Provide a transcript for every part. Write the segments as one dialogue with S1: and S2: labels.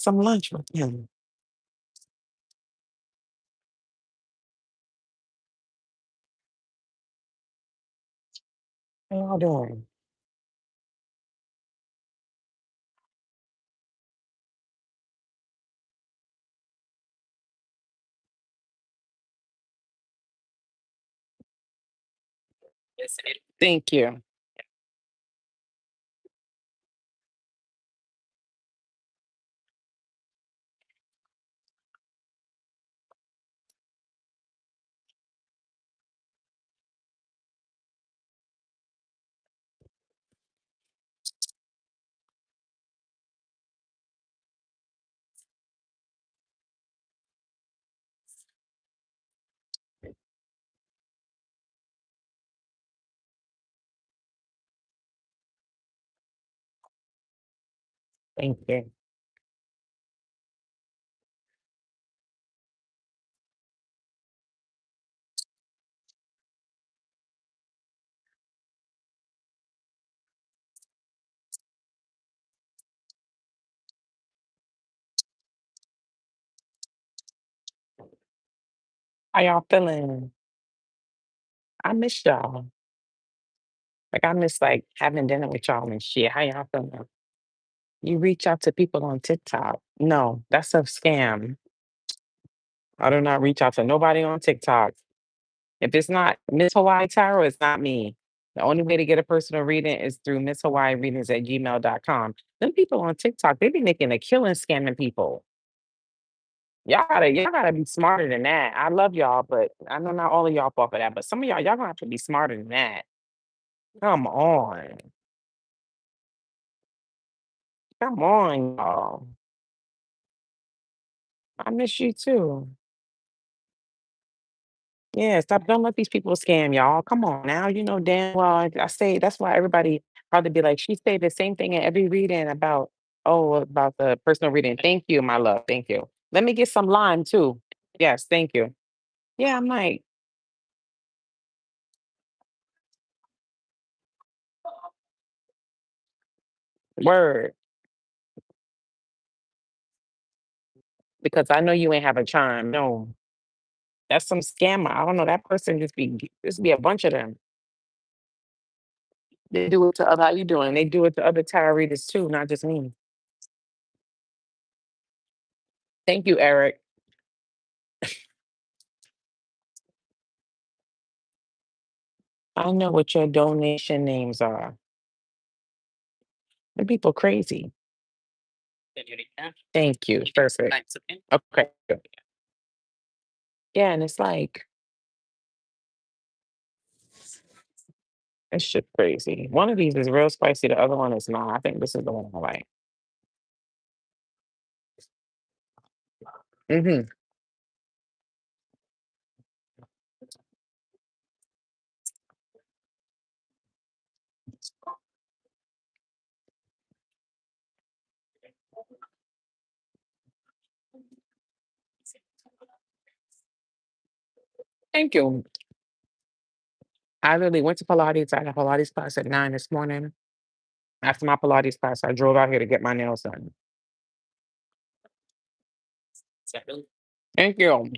S1: some lunch with him. How y'all doing? Thank you. Thank you. How y'all feeling? I miss y'all. Like I miss like having dinner with y'all and shit. How y'all feeling? You reach out to people on TikTok. No, that's a scam. I do not reach out to nobody on TikTok. If it's not Miss Hawaii Tarot, it's not me. The only way to get a personal reading is through Miss Hawaii Readings at gmail.com. Them people on TikTok, they be making a killing scamming people. Y'all gotta be smarter than that. I love y'all, but I know not all of y'all fall for that. But some of y'all gonna have to be smarter than that. Come on. Come on, y'all. I miss you too. Yeah, stop. Don't let these people scam y'all. Come on now. You know damn well. I say that's why everybody probably be like, she say the same thing in every reading about, oh, about the personal reading. Thank you, my love. Thank you. Let me get some lime too. Yes, thank you. Yeah, I'm like, word. Because I know you ain't have a charm. No, that's some scammer. I don't know. That person just be a bunch of them. They do it to other, how you doing? They do it to other tarot readers too, not just me. Thank you, Eric. I know what your donation names are. The people crazy. Thank you. Perfect. Okay. Good. Yeah, and it's like it's shit crazy. One of these is real spicy, the other one is not. I think this is the one I like. Hmm. Thank you. I literally went to Pilates. I had a Pilates class at 9 this morning. After my Pilates class, I drove out here to get my nails done. Thank you.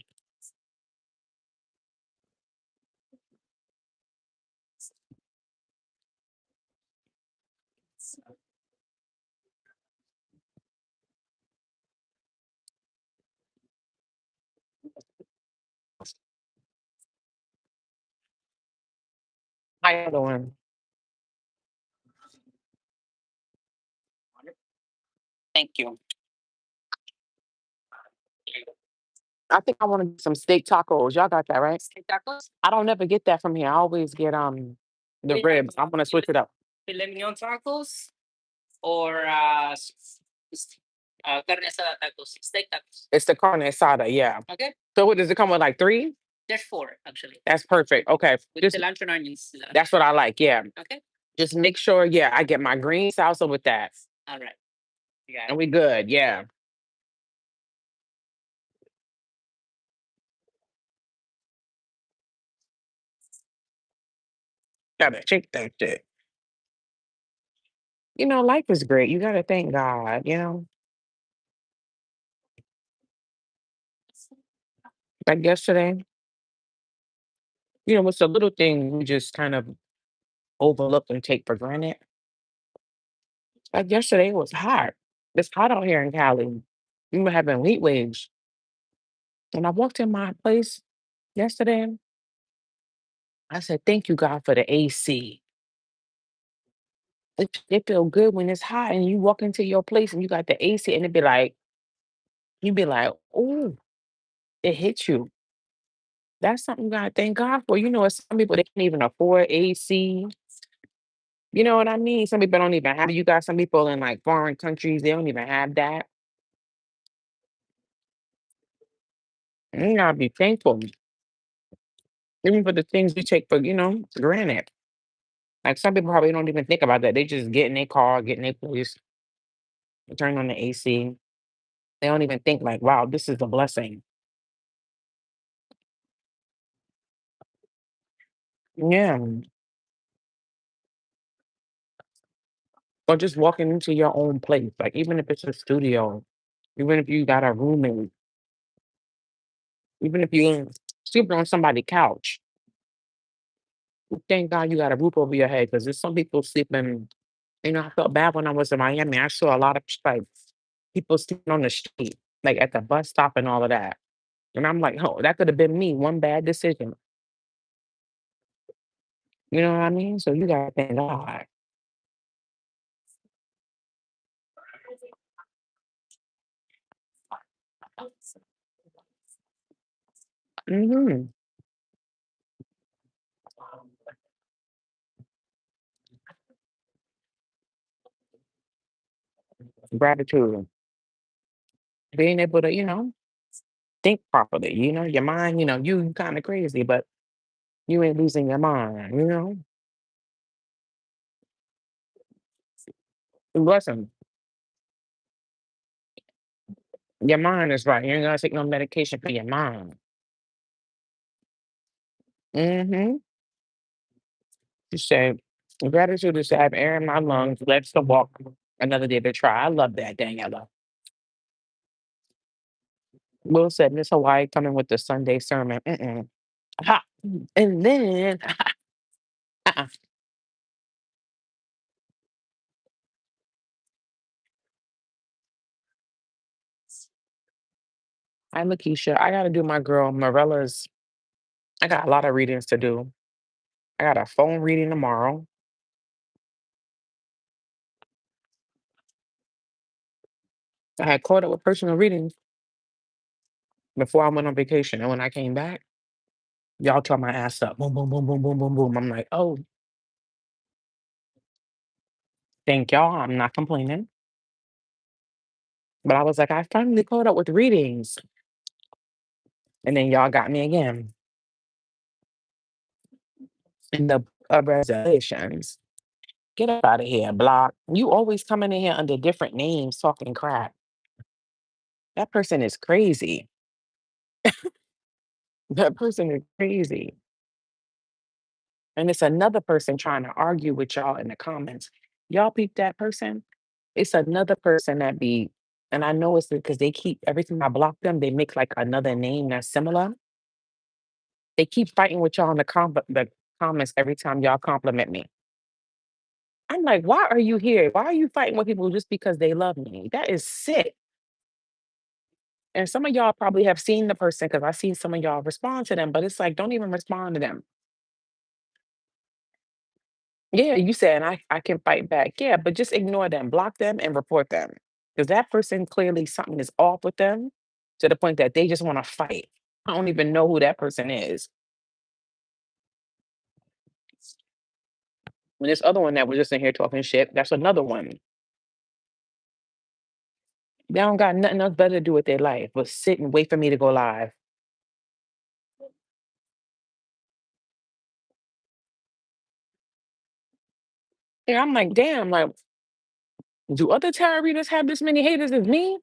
S1: How you doing? Thank you. I think I want to get some steak tacos. Y'all got that, right? I don't never get that from here. I always get the ribs. I'm gonna switch it up. It's the carne asada, yeah. So what does it come with like three? That's perfect. Okay. That's what I like, yeah. Just make sure, yeah, I get my green salsa with that. And we good, yeah. Gotta check that shit. Life is great. You gotta thank God, you know? Like yesterday, it's a little thing we just kind of overlook and take for granted. Like yesterday, it was hot. It's hot out here in Cali. We were having heat waves. When I walked in my place yesterday, I said, "Thank you, God, for the AC." It feel good when it's hot and you walk into your place and you got the AC and you'd be like, "Oh, it hits you." That's something you gotta thank God for. It's some people they can't even afford AC. You know what I mean? Some people don't even have. You got some people in like foreign countries, they don't even have that. You gotta be thankful, even for the things we take for granted. Like some people probably don't even think about that. They just get in their car, get in their place, turn on the AC. They don't even think like, wow, this is a blessing. Yeah. Or just walking into your own place, like even if it's a studio, even if you got a roommate, even if you sleeping on somebody's couch, thank God you got a roof over your head because there's some people sleeping. I felt bad when I was in Miami. I saw a lot of like people sleeping on the street, like at the bus stop and all of that. And I'm like, oh, that could have been me. One bad decision. You know what I mean? So you gotta thank God. Hmm. Gratitude. Being able to, think properly. Your mind, you kind of crazy, but you ain't losing your mind. Listen, your mind is right. You ain't gotta take no medication for your mind. Hmm. You say, gratitude is to have air in my lungs. Let's to walk another day to try. I love that, Daniela. Will said, Miss Hawaii coming with the Sunday sermon. Mm-mm. Ha. And then, uh-uh. Hi, Lakeisha. I got to do my girl Morella's. I got a lot of readings to do. I got a phone reading tomorrow. I had caught up with personal readings before I went on vacation. And when I came back, y'all tore my ass up. Boom, boom, boom, boom, boom, boom, boom. I'm like, oh, thank y'all. I'm not complaining. But I was like, I finally caught up with readings. And then y'all got me again in the resolutions. Get up out of here, block. You always coming in here under different names talking crap. That person is crazy. That person is crazy. And it's another person trying to argue with y'all in the comments. Y'all peep that person? It's another person that be, and I know it's because they keep every time I block them, they make like another name that's similar. They keep fighting with y'all in the comments every time y'all compliment me. I'm like, why are you here? Why are you fighting with people just because they love me? That is sick. And some of y'all probably have seen the person because I seen some of y'all respond to them, but it's like, don't even respond to them. Yeah, you said I can fight back. Yeah, but just ignore them, block them, and report them. Because that person clearly something is off with them to the point that they just want to fight. I don't even know who that person is. When this other one that was just in here talking shit, that's another one. They don't got nothing else better to do with their life but sit and wait for me to go live. Yeah, I'm like, damn, like, do other tarot readers have this many haters as me?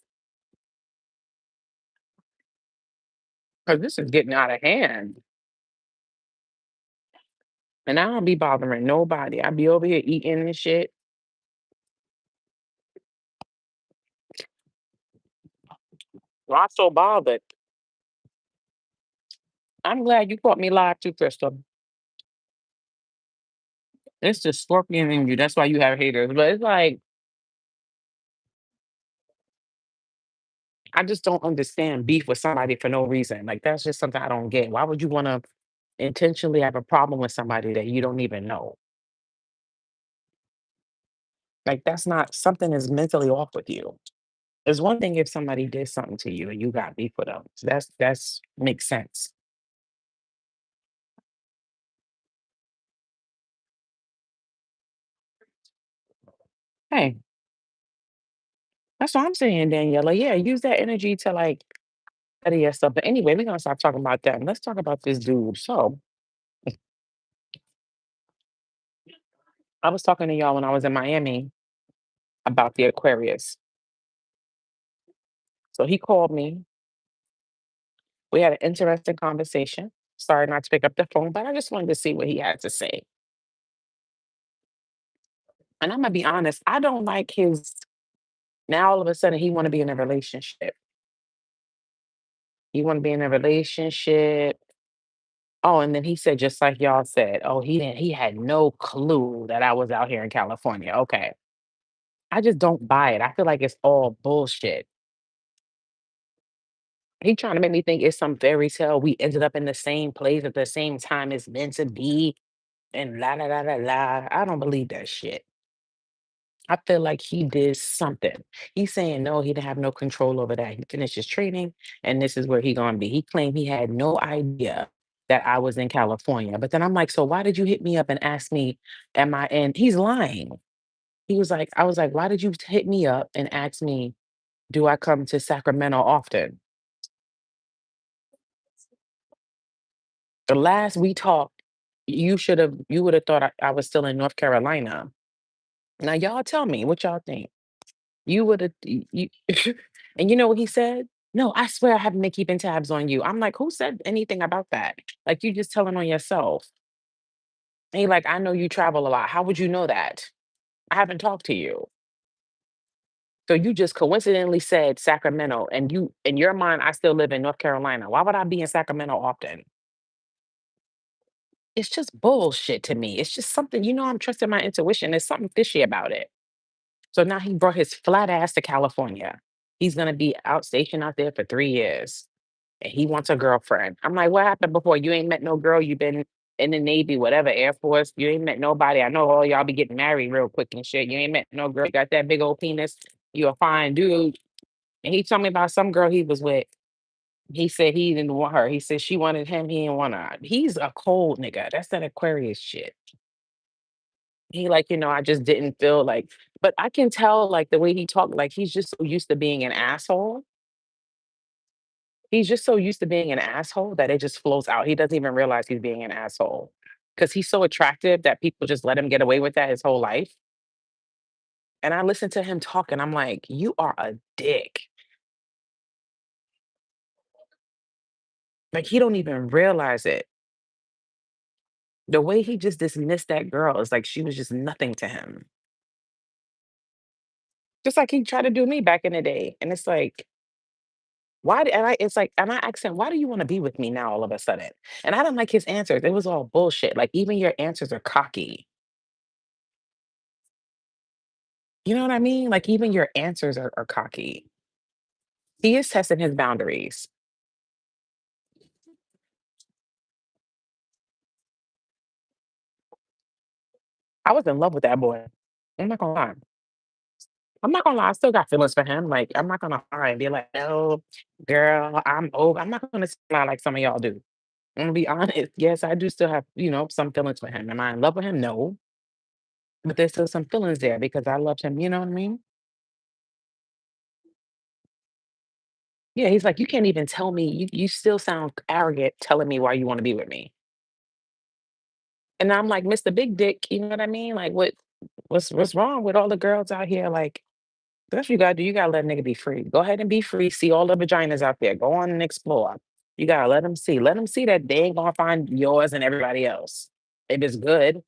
S1: Because this is getting out of hand. And I don't be bothering nobody. I be over here eating and shit. Not so bothered. I'm glad you caught me live too, Crystal. It's the scorpion in you. That's why you have haters. But it's like, I just don't understand beef with somebody for no reason. Like, that's just something I don't get. Why would you want to intentionally have a problem with somebody that you don't even know? Like, that's not something is mentally off with you. It's one thing if somebody did something to you and you got beef with them. So that's makes sense. Hey, that's what I'm saying, Daniela. Yeah, use that energy to like better yourself. But anyway, we're gonna stop talking about that and let's talk about this dude. So I was talking to y'all when I was in Miami about the Aquarius. So he called me. We had an interesting conversation. Sorry not to pick up the phone, but I just wanted to see what he had to say. And I'm gonna be honest, I don't like his now all of a sudden he want to be in a relationship. He want to be in a relationship. Oh, and then he said, just like y'all said, oh, he had no clue that I was out here in California. Okay. I just don't buy it. I feel like it's all bullshit. He trying to make me think it's some fairy tale. We ended up in the same place at the same time it's meant to be, and la la la la la. I don't believe that shit. I feel like he did something. He's saying no, he didn't have no control over that. He finished his training and this is where he gonna be. He claimed he had no idea that I was in California. But then I'm like, so why did you hit me up and ask me, am I in? He's lying. He was like, I was like, why did you hit me up and ask me, do I come to Sacramento often? The last we talked, you would have thought I was still in North Carolina. Now y'all tell me what y'all think. You would have you and you know what he said? "No, I swear I haven't been keeping tabs on you." I'm like, "Who said anything about that? Like, you just telling on yourself." And he like, "I know you travel a lot. How would you know that? I haven't talked to you." So you just coincidentally said Sacramento, and you in your mind, I still live in North Carolina. Why would I be in Sacramento often? It's just bullshit to me. It's just something, I'm trusting my intuition. There's something fishy about it. So now he brought his flat ass to California. He's gonna be out stationed out there for 3 years. And he wants a girlfriend. I'm like, what happened before? You ain't met no girl. You've been in the Navy, whatever, Air Force. You ain't met nobody. I know all y'all be getting married real quick and shit. You ain't met no girl. You got that big old penis. You a fine dude. And he told me about some girl he was with. He said he didn't want her. He said she wanted him. He didn't want her. He's a cold nigga. That's that Aquarius shit. He like, I just didn't feel like, but I can tell like the way he talked, like he's just so used to being an asshole. He's just so used to being an asshole that it just flows out. He doesn't even realize he's being an asshole because he's so attractive that people just let him get away with that his whole life. And I listen to him talk and I'm like, you are a dick. Like he don't even realize it. The way he just dismissed that girl is like she was just nothing to him. Just like he tried to do me back in the day. And it's like, and I asked him, why do you want to be with me now all of a sudden? And I didn't like his answers. It was all bullshit. Like even your answers are cocky. You know what I mean? Like even your answers are cocky. He is testing his boundaries. I was in love with that boy. I'm not gonna lie. I'm not gonna lie. I still got feelings for him. Like I'm not gonna lie and be like, "No, girl, I'm over." I'm not gonna lie like some of y'all do. I'm gonna be honest. Yes, I do still have, some feelings for him. Am I in love with him? No, but there's still some feelings there because I loved him. You know what I mean? Yeah. He's like, you can't even tell me. You still sound arrogant telling me why you want to be with me. And I'm like, Mr. Big Dick. You know what I mean? Like, what's wrong with all the girls out here? Like, that's what you gotta do. You gotta let a nigga be free. Go ahead and be free. See all the vaginas out there. Go on and explore. You gotta let them see. Let them see that they ain't gonna find yours and everybody else. If it's good,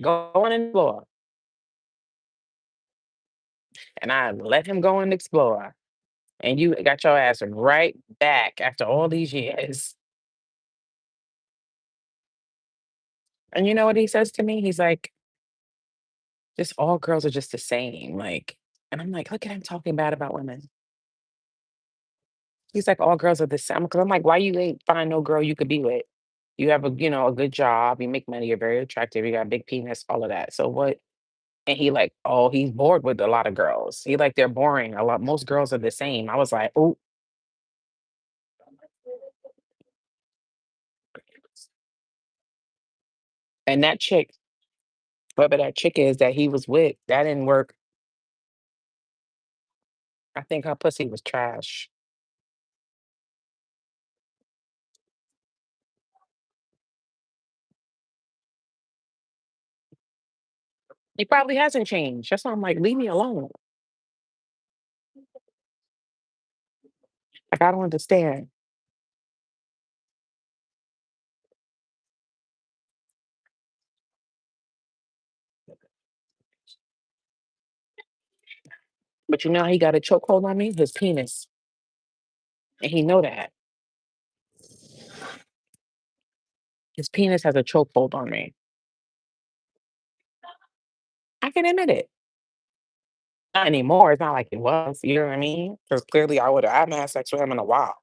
S1: go on and explore. And I let him go and explore. and you got your ass right back after all these years. And you know what he says to me? He's like, just all girls are just the same. Like, and I'm like, look at him talking bad about women. He's like, all girls are the same. Because I'm like, why you ain't find no girl you could be with? You have a, a good job, you make money, you're very attractive, you got a big penis, all of that. So what? And he like, oh, he's bored with a lot of girls. He like they're boring. A lot, most girls are the same. I was like, oh, and that chick, whoever that chick is that he was with, that didn't work. I think her pussy was trash. He probably hasn't changed. That's why I'm like, leave me alone. Like I don't understand. But you know how he got a chokehold on me? His penis. And he know that. His penis has a chokehold on me. I can admit it. Not anymore. It's not like it was. You know what I mean? Because clearly I haven't had sex with him in a while.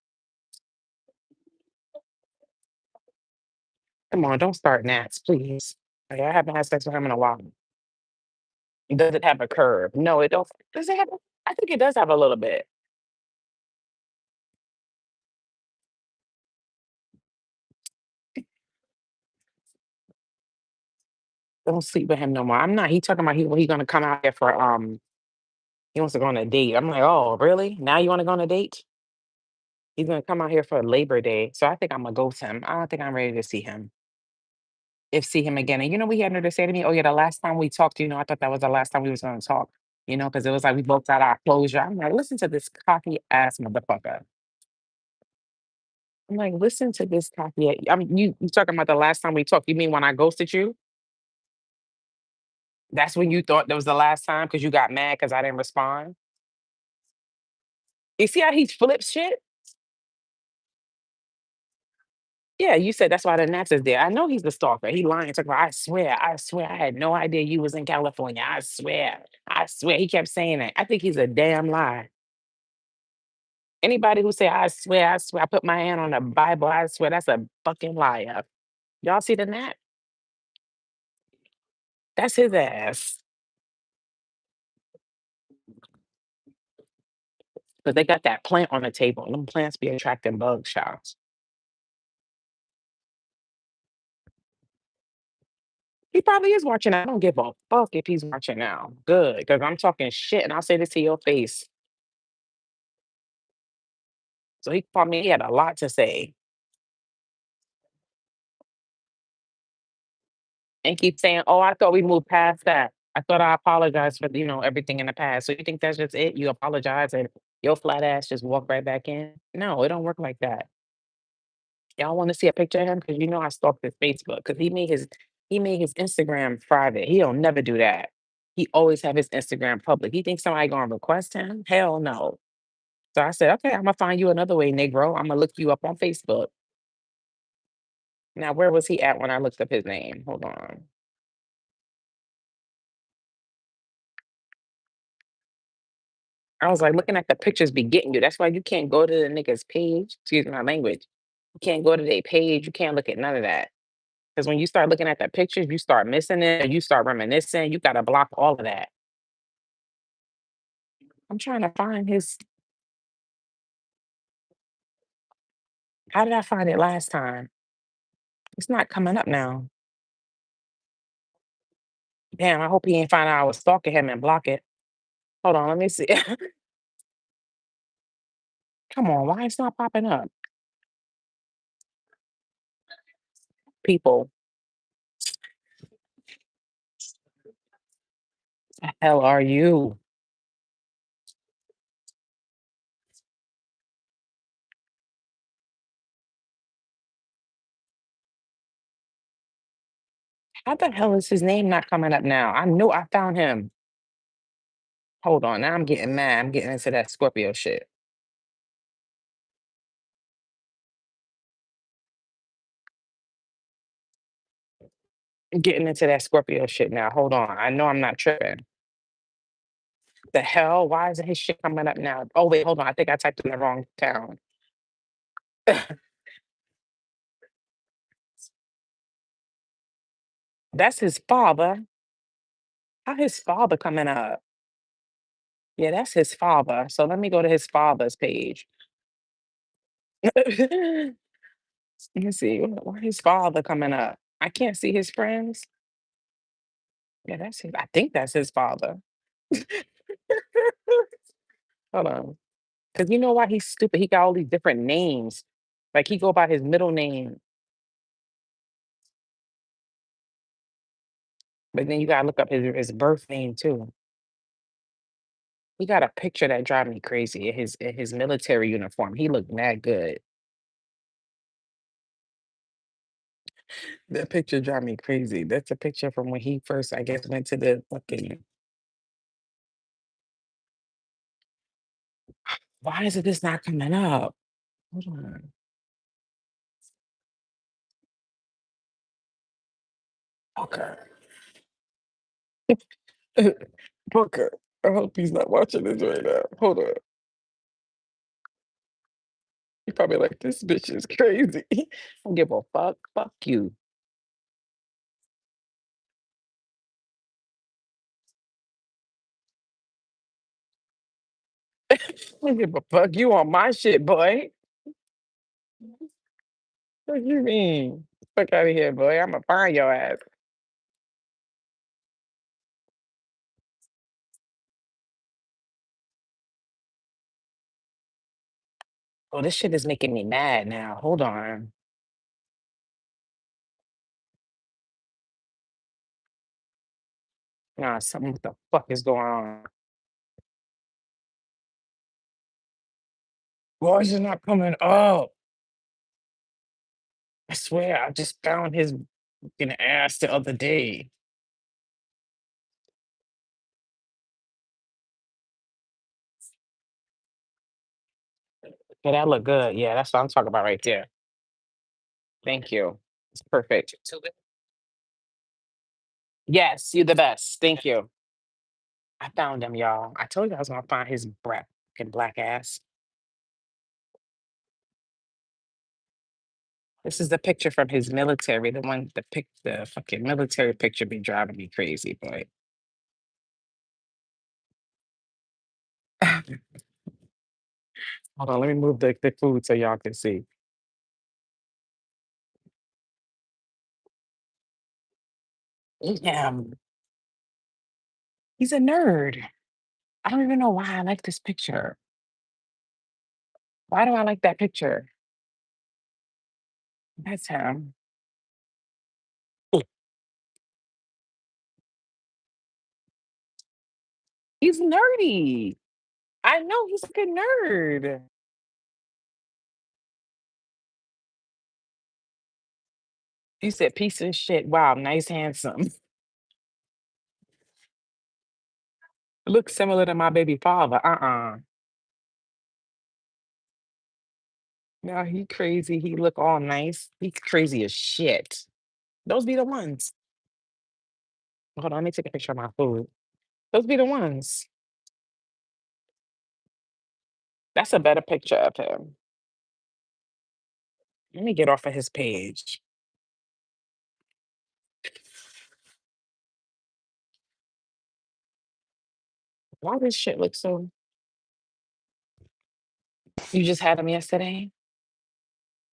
S1: Come on, don't start gnats, please. Like, I haven't had sex with him in a while. Does it have a curve? No, it don't. Does it have? I think it does have a little bit. Don't sleep with him no more. I'm not. He talking about he gonna come out here for he wants to go on a date. I'm like, oh really? Now you want to go on a date? He's gonna come out here for Labor Day. So I think I'm gonna ghost him. I don't think I'm ready to see him. If see him again. And you know what he had to say to me? Oh yeah, the last time we talked, I thought that was the last time we was gonna talk. Because it was like we both got our closure. I'm like, listen to this cocky ass motherfucker. I'm like, listen to this cocky. You talking about the last time we talked? You mean when I ghosted you? That's when you thought that was the last time because you got mad because I didn't respond. You see how he flips shit? Yeah, you said that's why the Nats is there. I know he's the stalker. He lying. Talking about, I swear, I had no idea you was in California. I swear. He kept saying that. I think he's a damn lie. Anybody who say, I swear, I put my hand on the Bible, I swear, that's a fucking liar. Y'all see the Nat? That's his ass. Because they got that plant on the table. And them plants be attracting bug shots. He probably is watching. I don't give a fuck if he's watching now. Good, because I'm talking shit, and I'll say this to your face. So he called me. He had a lot to say, and keep saying, "Oh, I thought we moved past that. I thought I apologized for everything in the past. So you think that's just it? You apologize, and your flat ass just walk right back in? No, it don't work like that. Y'all want to see a picture of him because I stalked his Facebook because he made his Instagram private. He'll never do that. He always have his Instagram public. He thinks somebody gonna request him? Hell no. So I said, okay, I'm gonna find you another way, Negro. I'm gonna look you up on Facebook. Now, where was he at when I looked up his name? Hold on. I was like looking at the pictures be getting you. That's why you can't go to the nigga's page. Excuse my language. You can't go to their page. You can't look at none of that. Because when you start looking at the pictures, you start missing it, or you start reminiscing. You gotta block all of that. I'm trying to find his. How did I find it last time? It's not coming up now. Damn, I hope he ain't find out I was stalking him and block it. Hold on, let me see. Come on, why it's not popping up? People, the hell are you? How the hell is his name not coming up now? I knew I found him. Hold on, now I'm getting mad. I'm getting into that Scorpio shit. Getting into that Scorpio shit now. Hold on. I know I'm not tripping. The hell? Why isn't his shit coming up now? Oh wait, hold on. I think I typed in the wrong town. That's his father. How his father coming up? Yeah, that's his father. So let me go to his father's page. Let me see. Why his father coming up? I can't see his friends. Yeah, that's his. I think that's his father. Hold on. Because you know why he's stupid? He got all these different names. Like he go by his middle name, but then you gotta look up his birth name too. He got a picture that drive me crazy in his military uniform. He looked mad good. That picture drive me crazy. That's a picture from when he first, I guess, went to the fucking. Why is it this not coming up? Hold on. Okay. Booker. I hope he's not watching this right now. Hold on. He probably like this bitch is crazy. I don't give a fuck. Fuck you. I don't give a fuck. You on my shit, boy. What you mean? Fuck out of here, boy. I'ma find your ass. Oh, this shit is making me mad now. Hold on. Nah, something what the fuck is going on? Why is it not coming up? I swear, I just found his fucking ass the other day. Yeah, that look good. Yeah, that's what I'm talking about right there. Thank you. It's perfect. Yes, you the best. Thank you. I found him, y'all. I told you I was gonna find his brat fucking black ass. This is the picture from his military. The fucking military picture be driving me crazy, boy. Hold on, let me move the food so y'all can see. Damn, he's a nerd. I don't even know why I like this picture. Why do I like that picture? That's him. Oh, he's nerdy. I know he's like a nerd. He said, piece of shit. Wow, nice, handsome. Looks similar to my baby father. No, he crazy. He look all nice. He crazy as shit. Those be the ones. Hold on, let me take a picture of my food. Those be the ones. That's a better picture of him. Let me get off of his page. Why this shit look so? You just had him yesterday?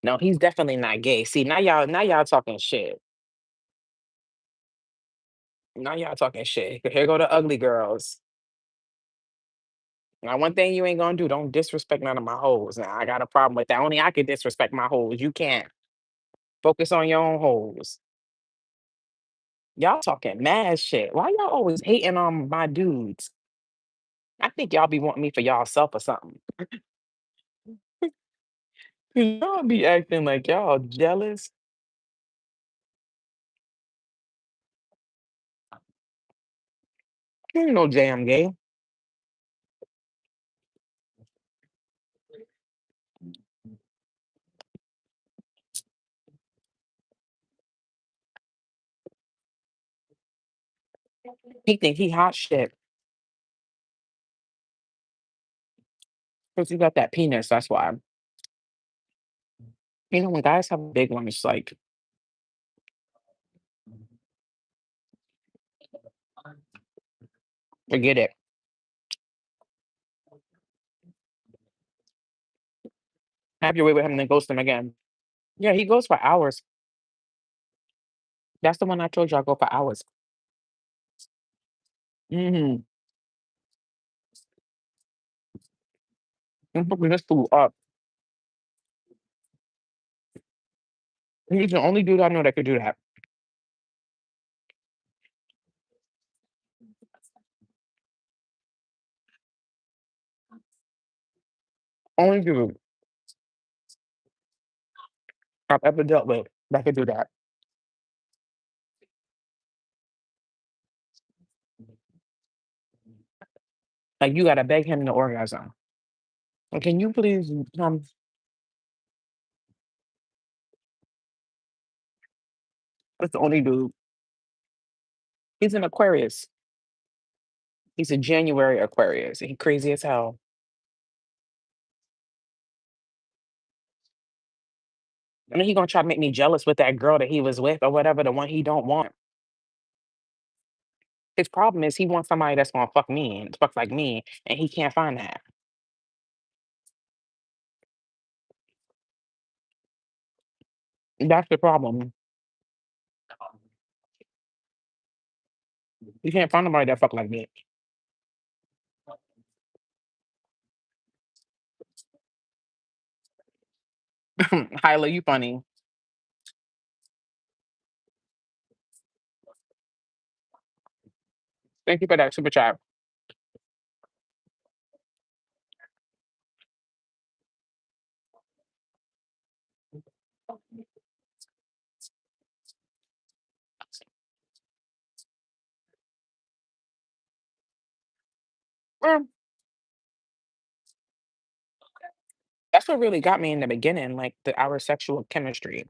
S1: No, he's definitely not gay. See, now y'all talking shit. Now y'all talking shit. Here go the ugly girls. Now, one thing you ain't gonna do, don't disrespect none of my hoes. Now, I got a problem with that. Only I can disrespect my hoes. You can't. Focus on your own hoes. Y'all talking mad shit. Why y'all always hating on my dudes? I think y'all be wanting me for y'all self or something. 'Cause y'all be acting like y'all jealous. You ain't no damn gay. He think he hot shit because he got that penis. That's why. You know, when guys have a big one, it's like, forget it. Have your way with him and then ghost him again. Yeah, he goes for hours. That's the one I told you I go for hours. Mm-hmm. I'm hooking this fool up. He's the only dude I know that could do that. Only dude I've ever dealt with that could do that. Like you gotta beg him to orgasm. And can you please that's the only dude. He's an Aquarius. He's a January Aquarius. He crazy as hell. I mean, he gonna try to make me jealous with that girl that he was with or whatever, the one he don't want. His problem is he wants somebody that's gonna fuck me and fuck like me, and he can't find that. That's the problem. You can't find nobody that fuck like me. Hyla, you funny. Thank you for that super chat. Well, that's what really got me in the beginning, like our sexual chemistry.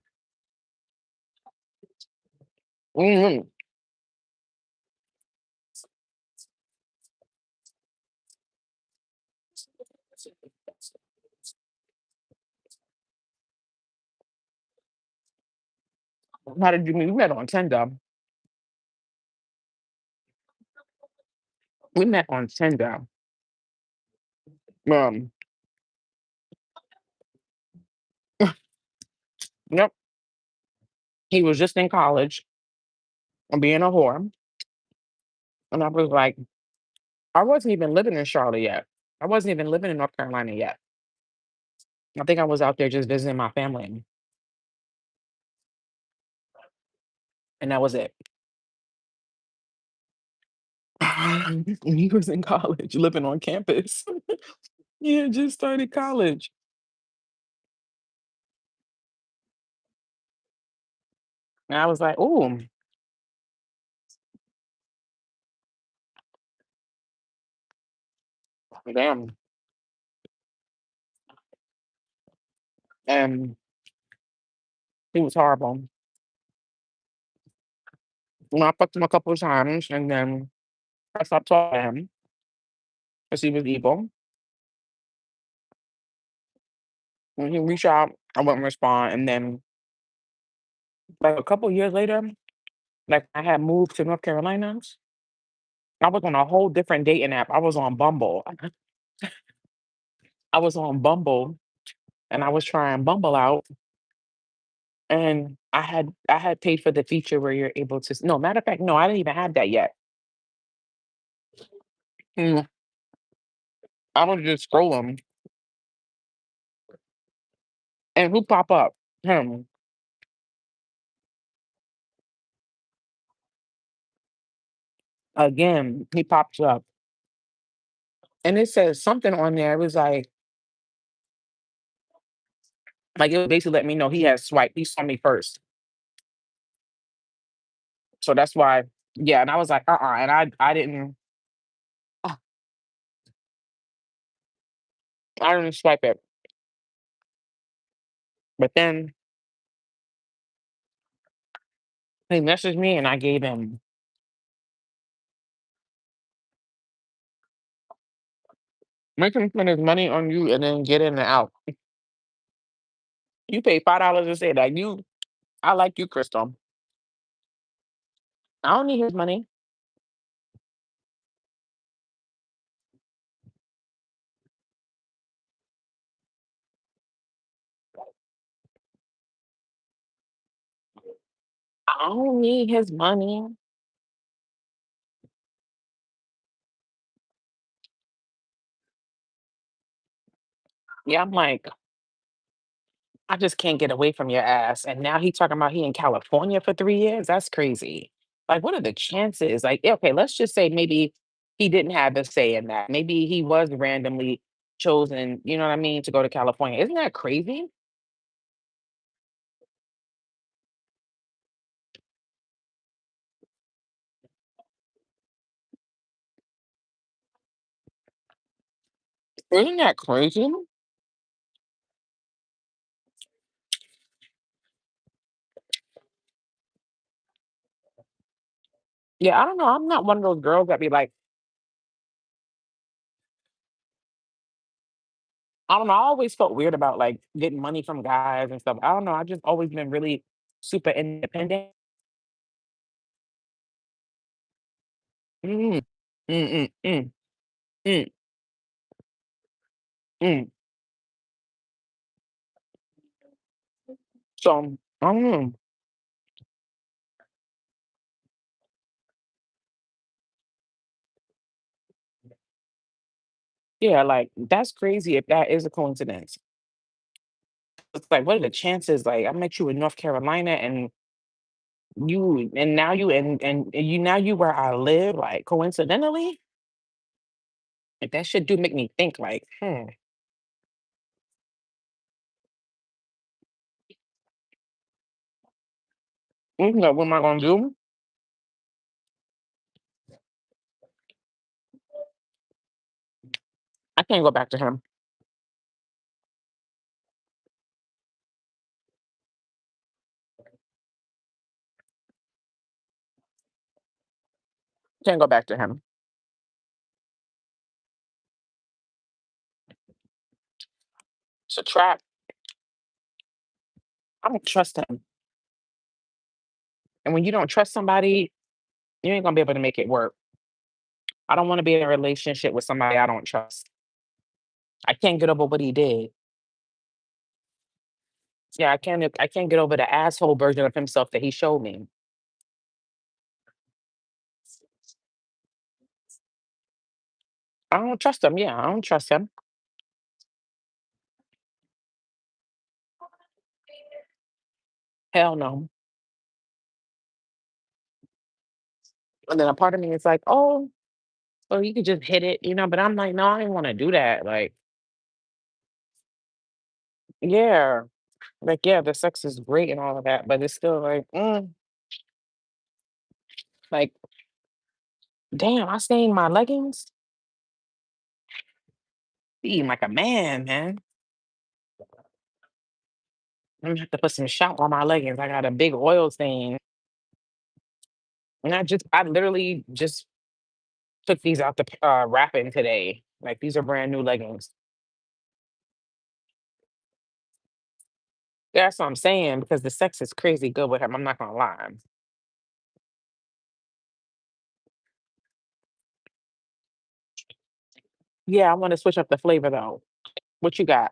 S1: Mhm. How did you meet? We met on Tinder. We met on Tinder. Um, yep. He was just in college and being a whore. And I was like, I wasn't even living in Charlotte yet. I wasn't even living in North Carolina yet. I think I was out there just visiting my family. And that was it. And he was in college, living on campus. Yeah, just started college. And I was like, oh, damn. And he was horrible. When I fucked him a couple of times, and then I stopped talking to him because he was evil. When he reached out, I wouldn't respond. And then, like a couple years later, like I had moved to North Carolina, I was on a whole different dating app. I was on Bumble. I was on Bumble, and I was trying Bumble out. And I had paid for the feature where you're able to. No, matter of fact, no, I didn't even have that yet. Mm, I was just scrolling, and who pop up? Him again. He pops up, and it says something on there. It was like it would basically let me know he had swiped. He saw me first, so that's why. Yeah, and I was like, and I didn't, uh, I didn't swipe it. But then he messaged me, and I gave him Make him spend his money on you and then get in and out. You pay $5 to say that. I like you, Crystal. I don't need his money. I don't need his money. Yeah, I'm like, I just can't get away from your ass. And now he talking about he in California for 3 years. That's crazy. Like, what are the chances? Like, okay, let's just say maybe he didn't have a say in that. Maybe he was randomly chosen, you know what I mean, to go to California. Isn't that crazy? Isn't that crazy? Yeah, I don't know. I'm not one of those girls that be like, I don't know. I always felt weird about like getting money from guys and stuff. I don't know. I just always been really super independent. Mm, mm, mm, mm, mm, mm. So I don't know. Yeah, like that's crazy if that is a coincidence. It's like, what are the chances? Like, I met you in North Carolina, and you now you where I live. Like, coincidentally, like that shit do make me think. Like, what am I gonna do? I can't go back to him. Can't go back to him. It's a trap. I don't trust him. And when you don't trust somebody, you ain't gonna be able to make it work. I don't want to be in a relationship with somebody I don't trust. I can't get over what he did. Yeah, I can't get over the asshole version of himself that he showed me. I don't trust him. Yeah, I don't trust him. Hell no. And then a part of me is like, oh, well, you could just hit it, but I'm like, no, I didn't want to do that. Like, yeah, like, yeah, the sex is great and all of that, but it's still like, like, damn, I stained my leggings. Eating like a man, man. I'm gonna have to put some shot on my leggings. I got a big oil stain. And I literally just took these out the wrapping today. Like, these are brand new leggings. That's what I'm saying because the sex is crazy good with him. I'm not gonna lie. Yeah, I want to switch up the flavor though. What you got?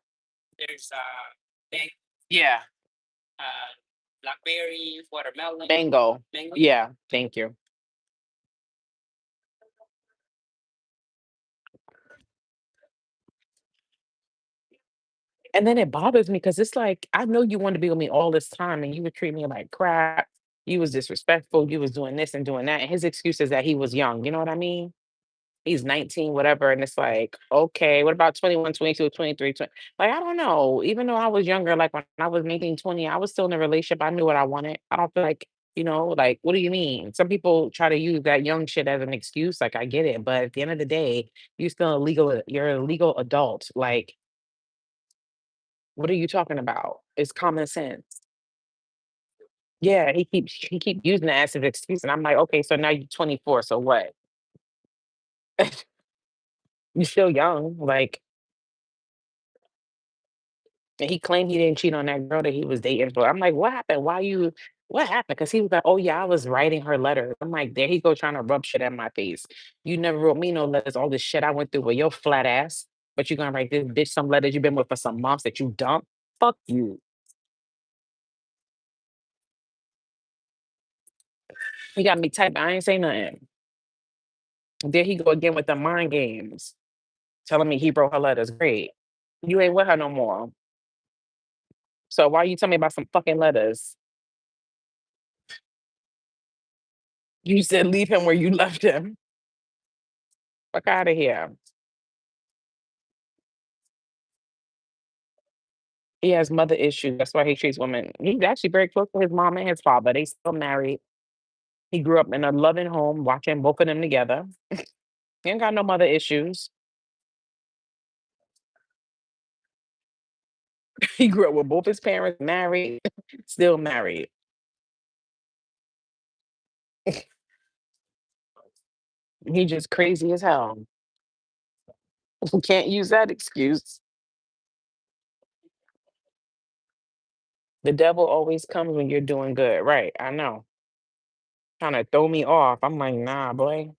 S1: Yeah, mango. Yeah, thank you. And then it bothers me because it's like I know you wanted to be with me all this time, and you would treat me like crap. You was disrespectful. You was doing this and doing that. And his excuse is that he was young. You know what I mean? He's 19, whatever. And it's like, okay, what about 21, 22, 23, 20? Like, I don't know. Even though I was younger, like when I was 19, 20, I was still in a relationship. I knew what I wanted. I don't feel like, like, what do you mean? Some people try to use that young shit as an excuse. Like, I get it. But at the end of the day, you're a legal adult. Like, what are you talking about? It's common sense. Yeah, he keep using that as an excuse. And I'm like, okay, so now you're 24. So what? You're still young, like, and he claimed he didn't cheat on that girl that he was dating for. I'm like, "What happened? What happened?" Because he was like, "Oh, yeah, I was writing her letters." I'm like, "There he go trying to rub shit in my face. You never wrote me no letters, all this shit I went through with your flat ass, but you gonna write this bitch some letters you've been with for some months that you dumped? Fuck you." He got me typing, I ain't say nothing. There he go again with the mind games, telling me he wrote her letters. Great. You ain't with her no more. So why you tell me about some fucking letters? You said leave him where you left him. Fuck out of here. He has mother issues. That's why he treats women. He's actually very close to his mom and his father. They still married. He grew up in a loving home, watching both of them together. He ain't got no mother issues. He grew up with both his parents married, still married. He just crazy as hell. Can't use that excuse. The devil always comes when you're doing good. Right. I know. Trying to throw me off. I'm like, nah, boy.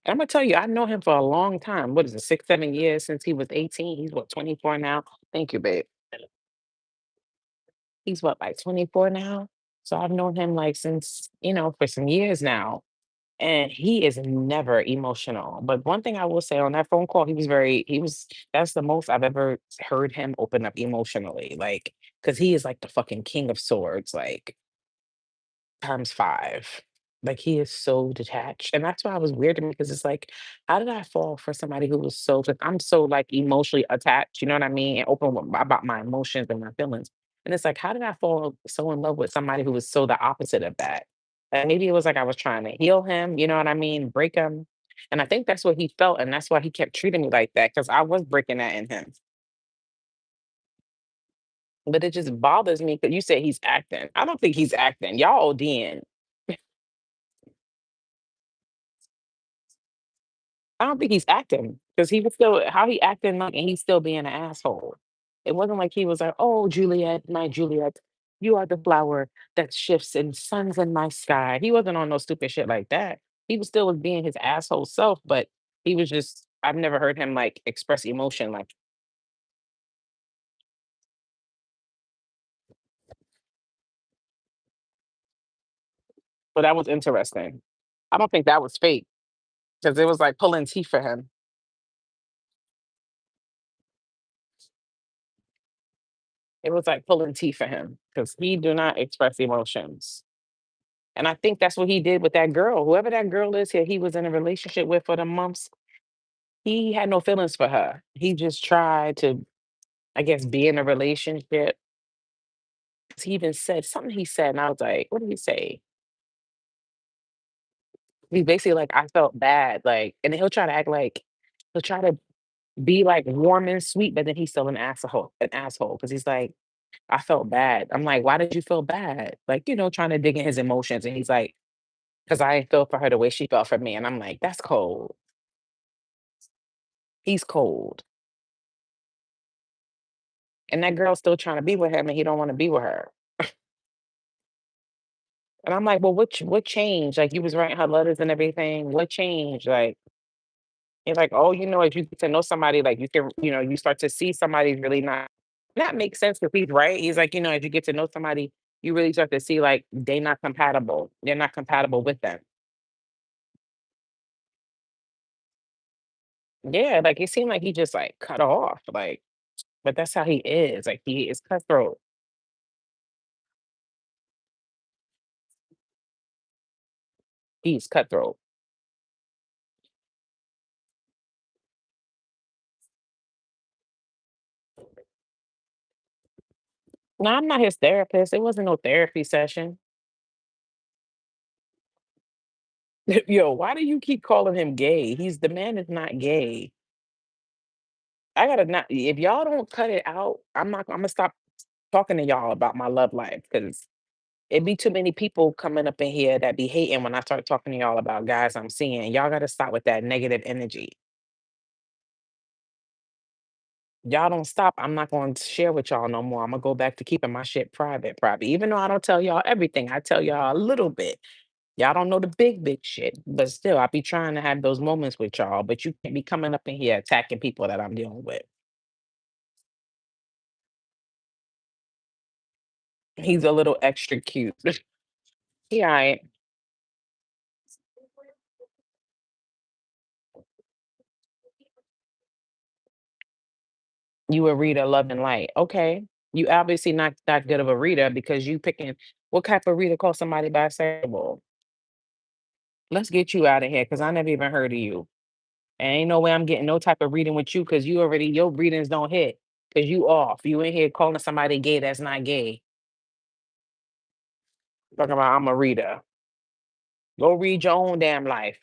S1: I'm gonna tell you, I know him for a long time. What is it, 6, 7 years since he was 18? He's what, 24 now? Thank you, babe. He's what, like 24 now? So I've known him like since, for some years now. And he is never emotional. But one thing I will say on that phone call, that's the most I've ever heard him open up emotionally. Like, because he is like the fucking king of swords. Like, times 5. Like, he is so detached, and that's why it was weird to me because it's like, how did I fall for somebody who was so 'cause I'm so, like, emotionally attached, you know what I mean, and open with about my emotions and my feelings, and it's like, how did I fall so in love with somebody who was so the opposite of that? And maybe it was like I was trying to heal him, you know what I mean, break him, and I think that's what he felt, and that's why he kept treating me like that because I was breaking that in him, but it just bothers me because you said he's acting. I don't think he's acting. Y'all ODing. I don't think he's acting because he was still how he acting like and he's still being an asshole. It wasn't like he was like, "Oh, Juliet, my Juliet, you are the flower that shifts and suns in my sky." He wasn't on no stupid shit like that. He was still was being his asshole self, but he was just I've never heard him like express emotion like but that was interesting. I don't think that was fake because it was like pulling teeth for him. It was like pulling teeth for him because he do not express emotions. And I think that's what he did with that girl. Whoever that girl is he was in a relationship with for the months, he had no feelings for her. He just tried to, I guess, be in a relationship. 'Cause he even said something he said, and I was like, what did he say? He basically like, I felt bad. Like, and then he'll try to be like warm and sweet, but then he's still an asshole. Cause he's like, I felt bad. I'm like, why did you feel bad? Like, trying to dig in his emotions. And he's like, because I ain't feel for her the way she felt for me. And I'm like, that's cold. He's cold. And that girl's still trying to be with him and he don't wanna be with her. And I'm like, "Well, what changed? Like, you was writing her letters and everything. What changed?" Like, he's like, "Oh, as you get to know somebody, like, you can you start to see somebody's really not." And that makes sense because he's right. He's like, as you get to know somebody, you really start to see, like, they not compatible. They're not compatible with them. Yeah, like, it seemed like he just, like, cut off, like but that's how he is. Like, he is cutthroat. He's cutthroat. No, I'm not his therapist. It wasn't no therapy session. Yo, why do you keep calling him gay? The man is not gay. I gotta not if y'all don't cut it out, I'm gonna stop talking to y'all about my love life because It be too many people coming up in here that be hating when I start talking to y'all about guys I'm seeing. Y'all gotta stop with that negative energy. Y'all don't stop, I'm not going to share with y'all no more. I'm gonna go back to keeping my shit private, private. Even though I don't tell y'all everything, I tell y'all a little bit. Y'all don't know the big, big shit. But still, I be trying to have those moments with y'all. But you can't be coming up in here attacking people that I'm dealing with. He's a little extra cute. He all right. You a reader, love and light. Okay. You obviously not that good of a reader because you picking what type of reader call somebody bisexual? Let's get you out of here because I never even heard of you. And ain't no way I'm getting no type of reading with you because you already your readings don't hit. Cause you off. You in here calling somebody gay that's not gay. Talking about I'm a reader. Go read your own damn life.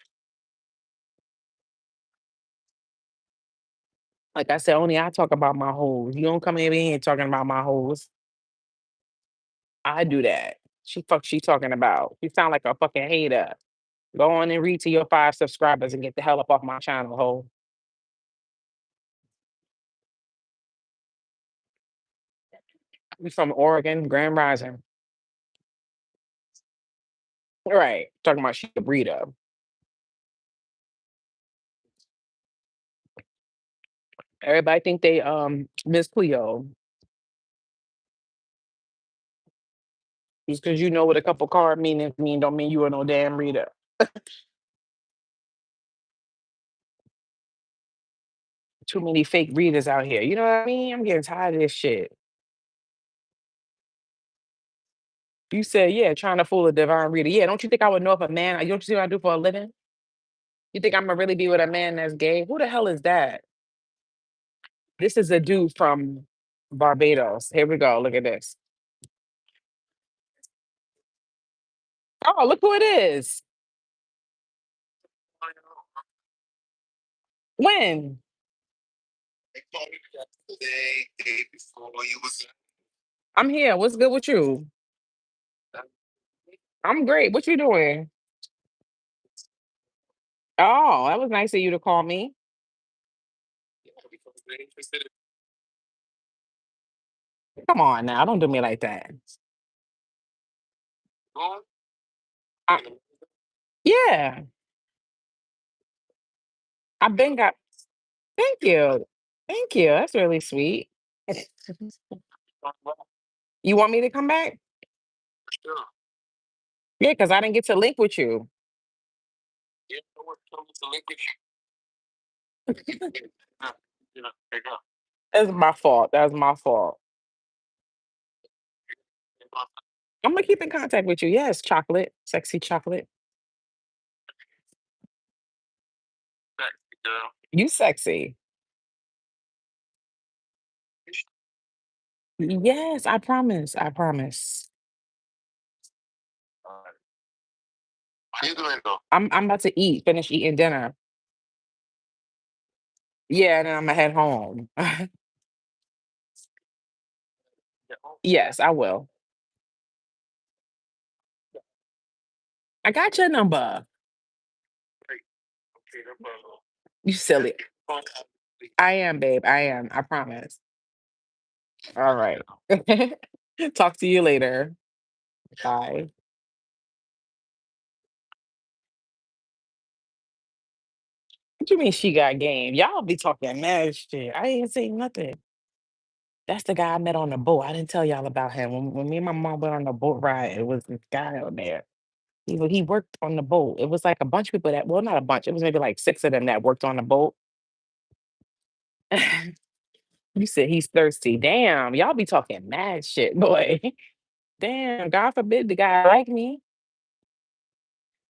S1: Like I said, only I talk about my hoes. You don't come in here talking about my hoes. I do that. She talking about. You sound like a fucking hater. Go on and read to your 5 subscribers and get the hell up off my channel, ho. We from Oregon, Grand Rising. Right. Talking about she a breeder. Everybody think they Miss Cleo. Just because you know what a couple card mean don't mean you are no damn reader. Too many fake readers out here. You know what I mean? I'm getting tired of this shit. You said, yeah, trying to fool a divine reader. Yeah, don't you think I would know if a man, you don't see what I do for a living? You think I'm gonna really be with a man that's gay? Who the hell is that? This is a dude from Barbados. Here we go. Look at this. Oh, look who it is. When? I'm here. What's good with you? I'm great. What you doing? Oh, that was nice of you to call me. Come on now. Don't do me like that. I, yeah, I've been got. Thank you. Thank you. That's really sweet. You want me to come back? Yeah, because I didn't get to link with you. That's my fault. That was my fault. I'm gonna keep in contact with you. Yes, chocolate, sexy chocolate. You sexy. Yes, I promise. I promise. I'm about to eat, finish eating dinner. Yeah, and then I'm gonna head home. Yes, I will. I got your number. You silly. I am, babe. I am. I promise. All right. Talk to you later. Bye. What you mean she got game? Y'all be talking mad shit. I ain't saying nothing. That's the guy I met on the boat. I didn't tell y'all about him. When me and my mom went on the boat ride, it was this guy on there. He worked on the boat. It was like a bunch of people that, well, not a bunch. It was maybe like 6 of them that worked on the boat. You said he's thirsty. Damn, y'all be talking mad shit, boy. Damn, God forbid the guy like me.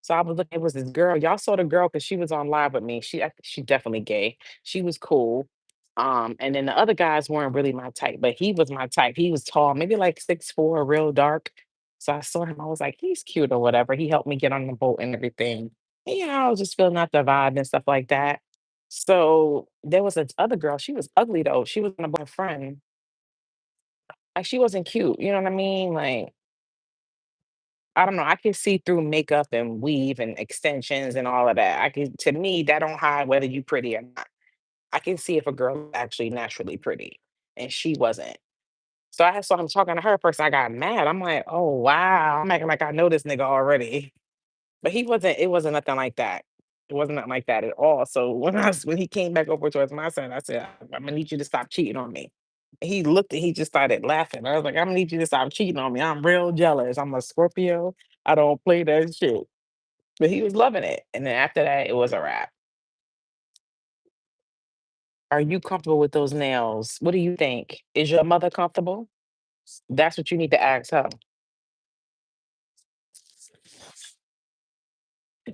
S1: So I was looking, it was this girl. Y'all saw the girl because she was on live with me. She definitely gay. She was cool. And then the other guys weren't really my type, but he was my type. He was tall, maybe like 6'4", real dark. So I saw him. I was like, he's cute or whatever. He helped me get on the boat and everything. And, I was just feeling out the vibe and stuff like that. So there was this other girl. She was ugly though. She was my friend. Like she wasn't cute. You know what I mean? Like I don't know. I can see through makeup and weave and extensions and all of that. I can, to me, that don't hide whether you pretty or not. I can see if a girl is actually naturally pretty, and she wasn't. So I saw him talking to her first. I got mad. I'm like, oh wow. I'm acting like I know this nigga already. But he wasn't. It wasn't nothing like that. It wasn't nothing like that at all. So when he came back over towards my side, I said, I'm gonna need you to stop cheating on me. He looked and he just started laughing. I was like, I'm gonna need you to stop cheating on me. I'm real jealous. I'm a Scorpio. I don't play that shit. But he was loving it. And then after that, it was a wrap. Are you comfortable with those nails? What do you think? Is your mother comfortable? That's what you need to ask her.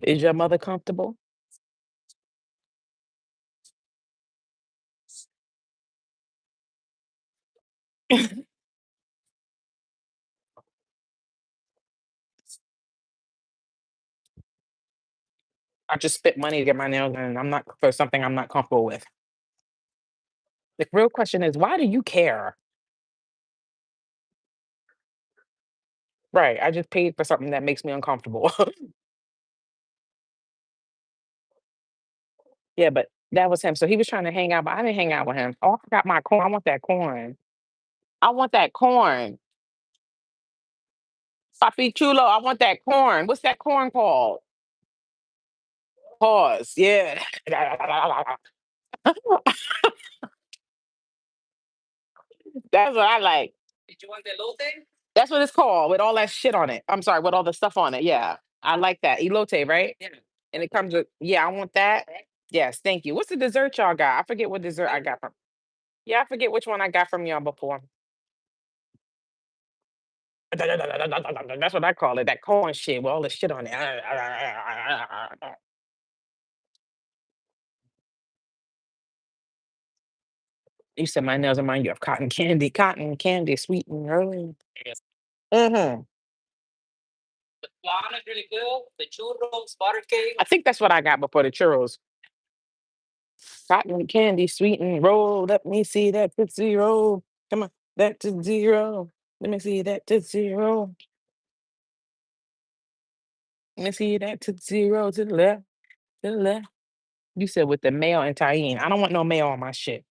S1: Is your mother comfortable? I just spent money to get my nails done, and I'm not for something I'm not comfortable with. The real question is, why do you care? Right. I just paid for something that makes me uncomfortable. Yeah, but that was him. So he was trying to hang out, but I didn't hang out with him. Oh, I forgot my corn. I want that corn. I want that corn. Papi chulo, I want that corn. What's that corn called? Pause. Yeah. That's what I like. That's what it's called with all that shit on it. I'm sorry, with all the stuff on it. Yeah. I like that. Elote, right? Yeah. And it comes with, yeah, I want that. Yes, thank you. What's the dessert y'all got? I forget what dessert I got from. Yeah, I forget which one I got from y'all before. That's what I call it. That corn shit with all the shit on it. You said my nails remind you of cotton candy. Cotton candy, sweet and early. Mm-hmm. I think that's what I got before the churros. Cotton candy, sweet and roll. Let me see that Tootsie Roll. Come on, that Tootsie Roll. Let me see that Tootsie Roll. Let me see that Tootsie Roll to the left, to the left. You said with the mayo and tahine. I don't want no mayo on my shit.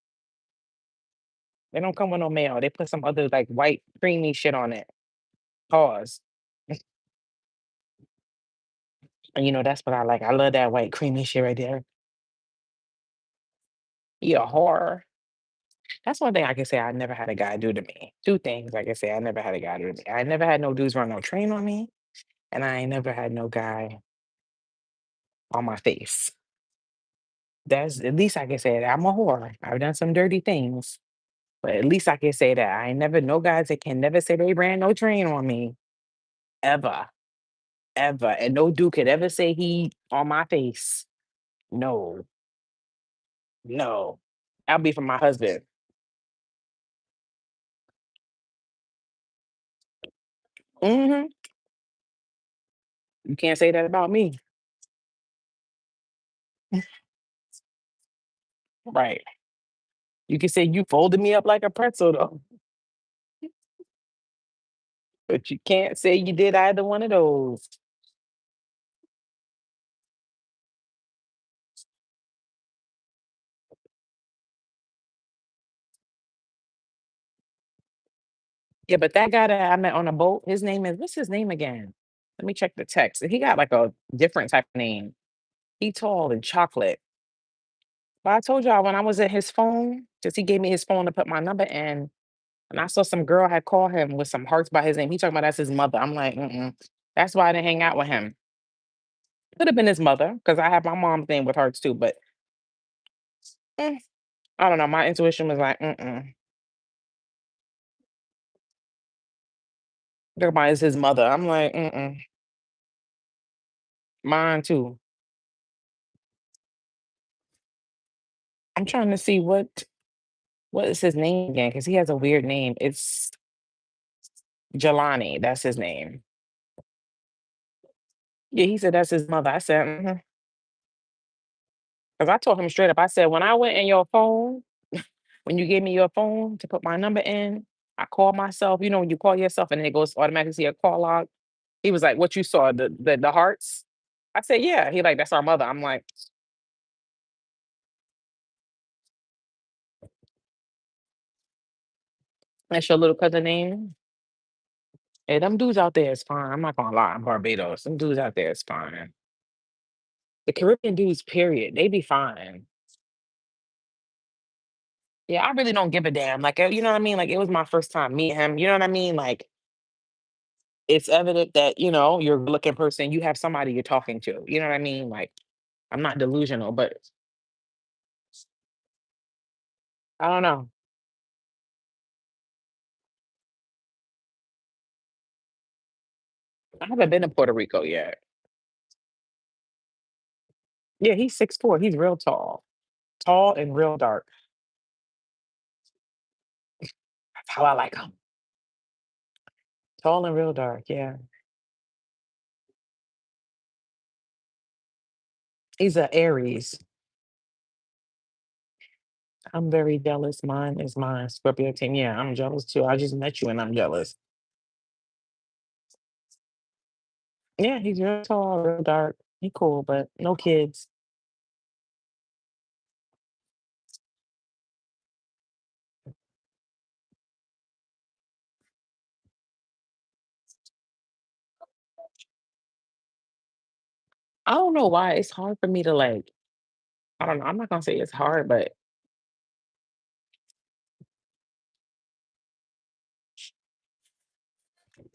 S1: They don't come with no mayo. They put some other like white creamy shit on it. Pause. And that's what I like. I love that white creamy shit right there. Yeah, horror. That's one thing I can say I never had a guy do to me. Two things I can say I never had a guy do to me. I never had no dudes run no train on me, and I ain't never had no guy on my face. That's at least I can say that. I'm a whore. I've done some dirty things, but at least I can say that. I ain't never no guys that can never say they ran no train on me. Ever. Ever. And no dude could ever say he on my face. No. No. I'll be for my husband. Hmm. You can't say that about me. Right. You can say you folded me up like a pretzel though, but you can't say you did either one of those. Yeah, but that guy that I met on a boat, his name is what's his name again? Let me check the text. He got like a different type of name. He tall and chocolate. But I told y'all when I was at his phone, because he gave me his phone to put my number in, and I saw some girl had called him with some hearts by his name. He talking about that's his mother. I'm like, mm-mm. That's why I didn't hang out with him. Could have been his mother, because I have my mom's name with hearts too. But eh, I don't know. My intuition was like, mm-mm. Talking about it's his mother. I'm like, mm-mm. Mine too. I'm trying to see what is his name again, because he has a weird name. It's Jelani. That's his name. Yeah, he said that's his mother. I said, mm-hmm. Because I told him straight up. I said, when I went in your phone, when you gave me your phone to put my number in, I called myself. You know, when you call yourself and it goes automatically to your call log. He was like, "What you saw, the hearts?" I said, "Yeah." He like, "That's our mother." I'm like, "That's your little cousin name?" Hey, them dudes out there is fine. I'm not gonna lie, in Barbados. Them dudes out there is fine. The Caribbean dudes, period, they be fine. Yeah, I really don't give a damn. Like, you know what I mean? Like, it was my first time meeting him. You know what I mean? Like, it's evident that, you're a good-looking person. You have somebody you're talking to. You know what I mean? Like, I'm not delusional, but I don't know. I haven't been to Puerto Rico yet. Yeah, he's 6'4". He's real tall. Tall and real dark. That's how I like him. Tall and real dark. Yeah. He's a Aries. I'm very jealous. Mine is mine. Scorpio team. Yeah, I'm jealous too. I just met you and I'm jealous. Yeah, he's real tall, real dark. He cool, but no kids. I don't know why it's hard for me to like. I don't know. I'm not gonna say it's hard, but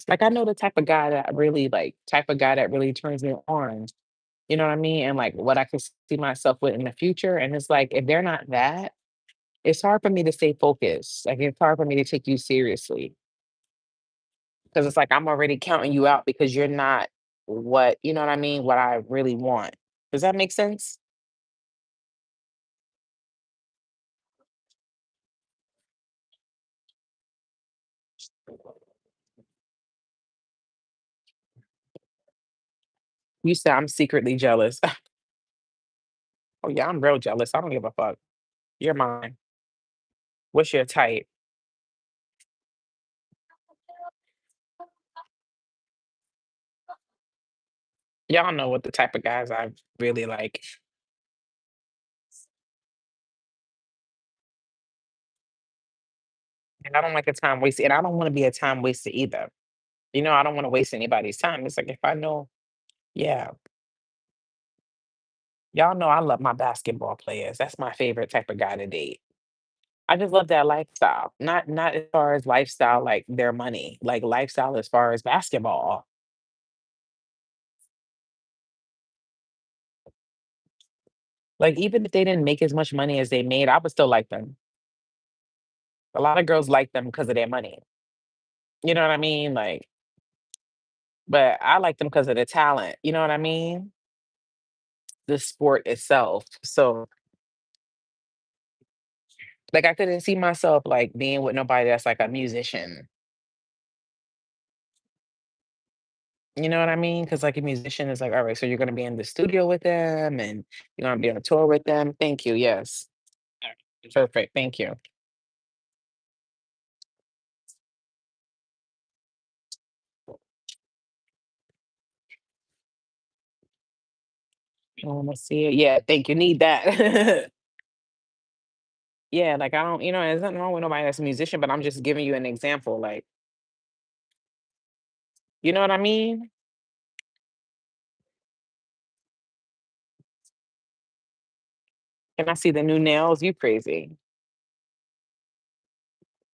S1: like I know the type of guy that really turns me on. You know what I mean? And like what I can see myself with in the future. And it's like if they're not that, it's hard for me to stay focused. Like it's hard for me to take you seriously because it's like I'm already counting you out because you're not what you know what I mean. What I really want. Does that make sense? You said I'm secretly jealous. Oh yeah, I'm real jealous. I don't give a fuck. You're mine. What's your type? Y'all know what the type of guys I really like. And I don't like a time wasted. And I don't want to be a time waster either. I don't want to waste anybody's time. It's like if I know, yeah, y'all know I love my basketball players. That's my favorite type of guy to date. I just love that lifestyle. Not as far as lifestyle like their money, like lifestyle as far as basketball. Like even if they didn't make as much money as they made, I would still like them. A lot of girls like them because of their money. You know what I mean? Like, but I like them because of the talent. You know what I mean? The sport itself. So like I couldn't see myself like being with nobody that's like a musician. You know what I mean? Because like a musician is like, all right, so you're gonna be in the studio with them and you're gonna be on a tour with them. Thank you. Yes. All right, perfect. Thank you. I wanna see it. Yeah, thank you. Need that. Yeah, like I don't, there's nothing wrong with nobody that's a musician, but I'm just giving you an example. Like, you know what I mean? Can I see the new nails? You crazy.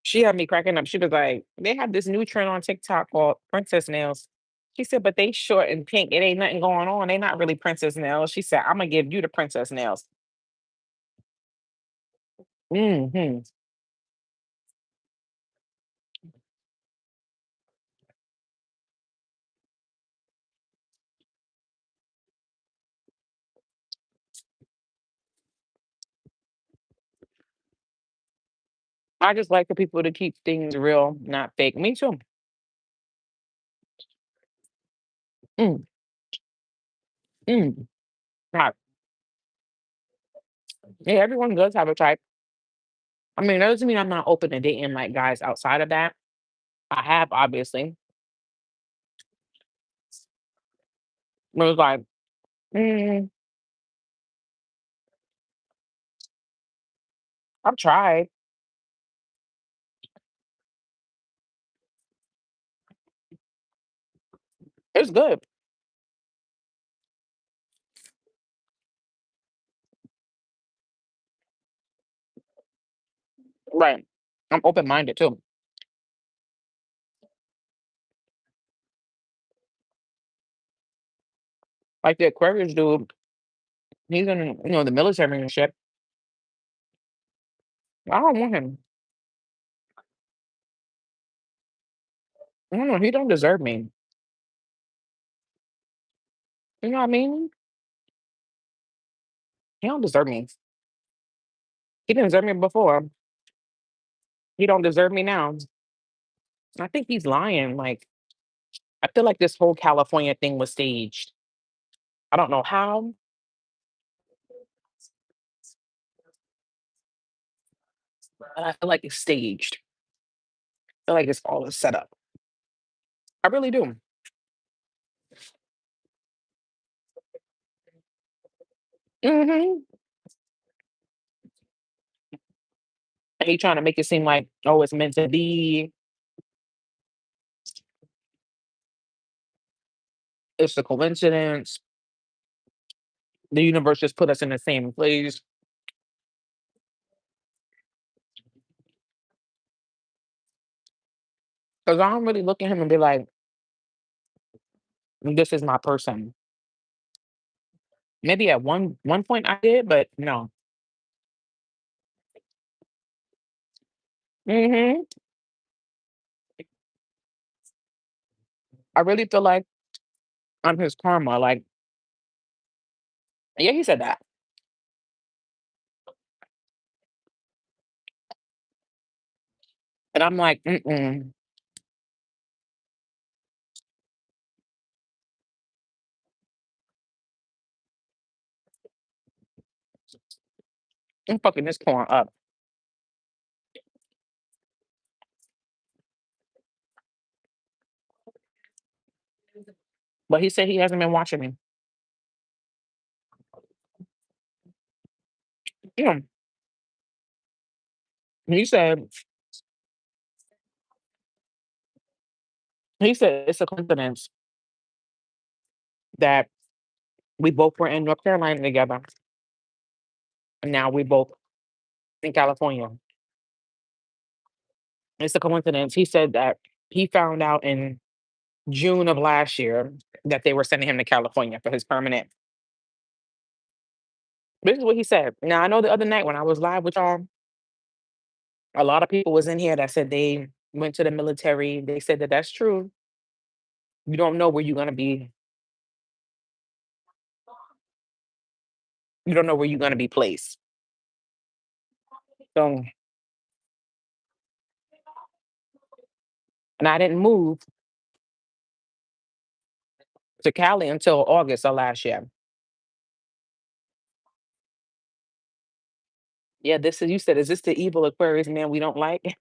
S1: She had me cracking up. She was like, "They have this new trend on TikTok called princess nails." She said, "But they short and pink. It ain't nothing going on. They not really princess nails." She said, "I'm gonna give you the princess nails." Hmm. I just like the people to keep things real, not fake. Me too. Mm, mm. Right. Yeah, everyone does have a type. I mean, that doesn't mean I'm not open to dating like guys outside of that. I have obviously. It was like, mm, I've tried. It's good. Right. I'm open minded too. Like the Aquarius dude, he's in, the military and shit. I don't want him. I don't know. He don't deserve me. You know what I mean? He don't deserve me. He didn't deserve me before. He don't deserve me now. I think he's lying. Like, I feel like this whole California thing was staged. I don't know how, but I feel like it's staged. I feel like it's all a setup. I really do. Hmm. He trying to make it seem like, oh, it's meant to be. It's a coincidence. The universe just put us in the same place. Because I don't really look at him and be like, this is my person. Maybe at one point I did, but no. Hmm. I really feel like I'm his karma. Like, yeah, he said that. And I'm like, mm-mm. I'm fucking this porn up. But he said he hasn't been watching me. Yeah. He said he said it's a coincidence that we both were in North Carolina together, and now we both in California. It's a coincidence. He said that he found out in June of last year that they were sending him to California for his permanent. This is what he said. Now I know the other night when I was live with y'all, a lot of people was in here that said they went to the military. They said that that's true. You don't know where you're gonna be. You don't know where you're gonna be placed. So, and I didn't move to Cali until August of last year. Yeah, this is you said, is this the evil Aquarius man we don't like?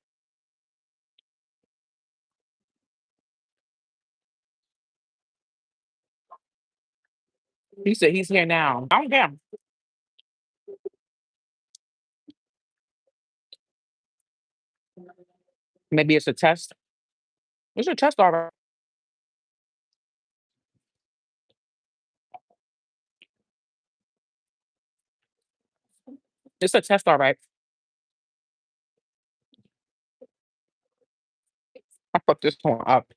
S1: He said he's here now. I don't care. Maybe it's a test. It's a test, all right. It's a test, all right. I put this one up.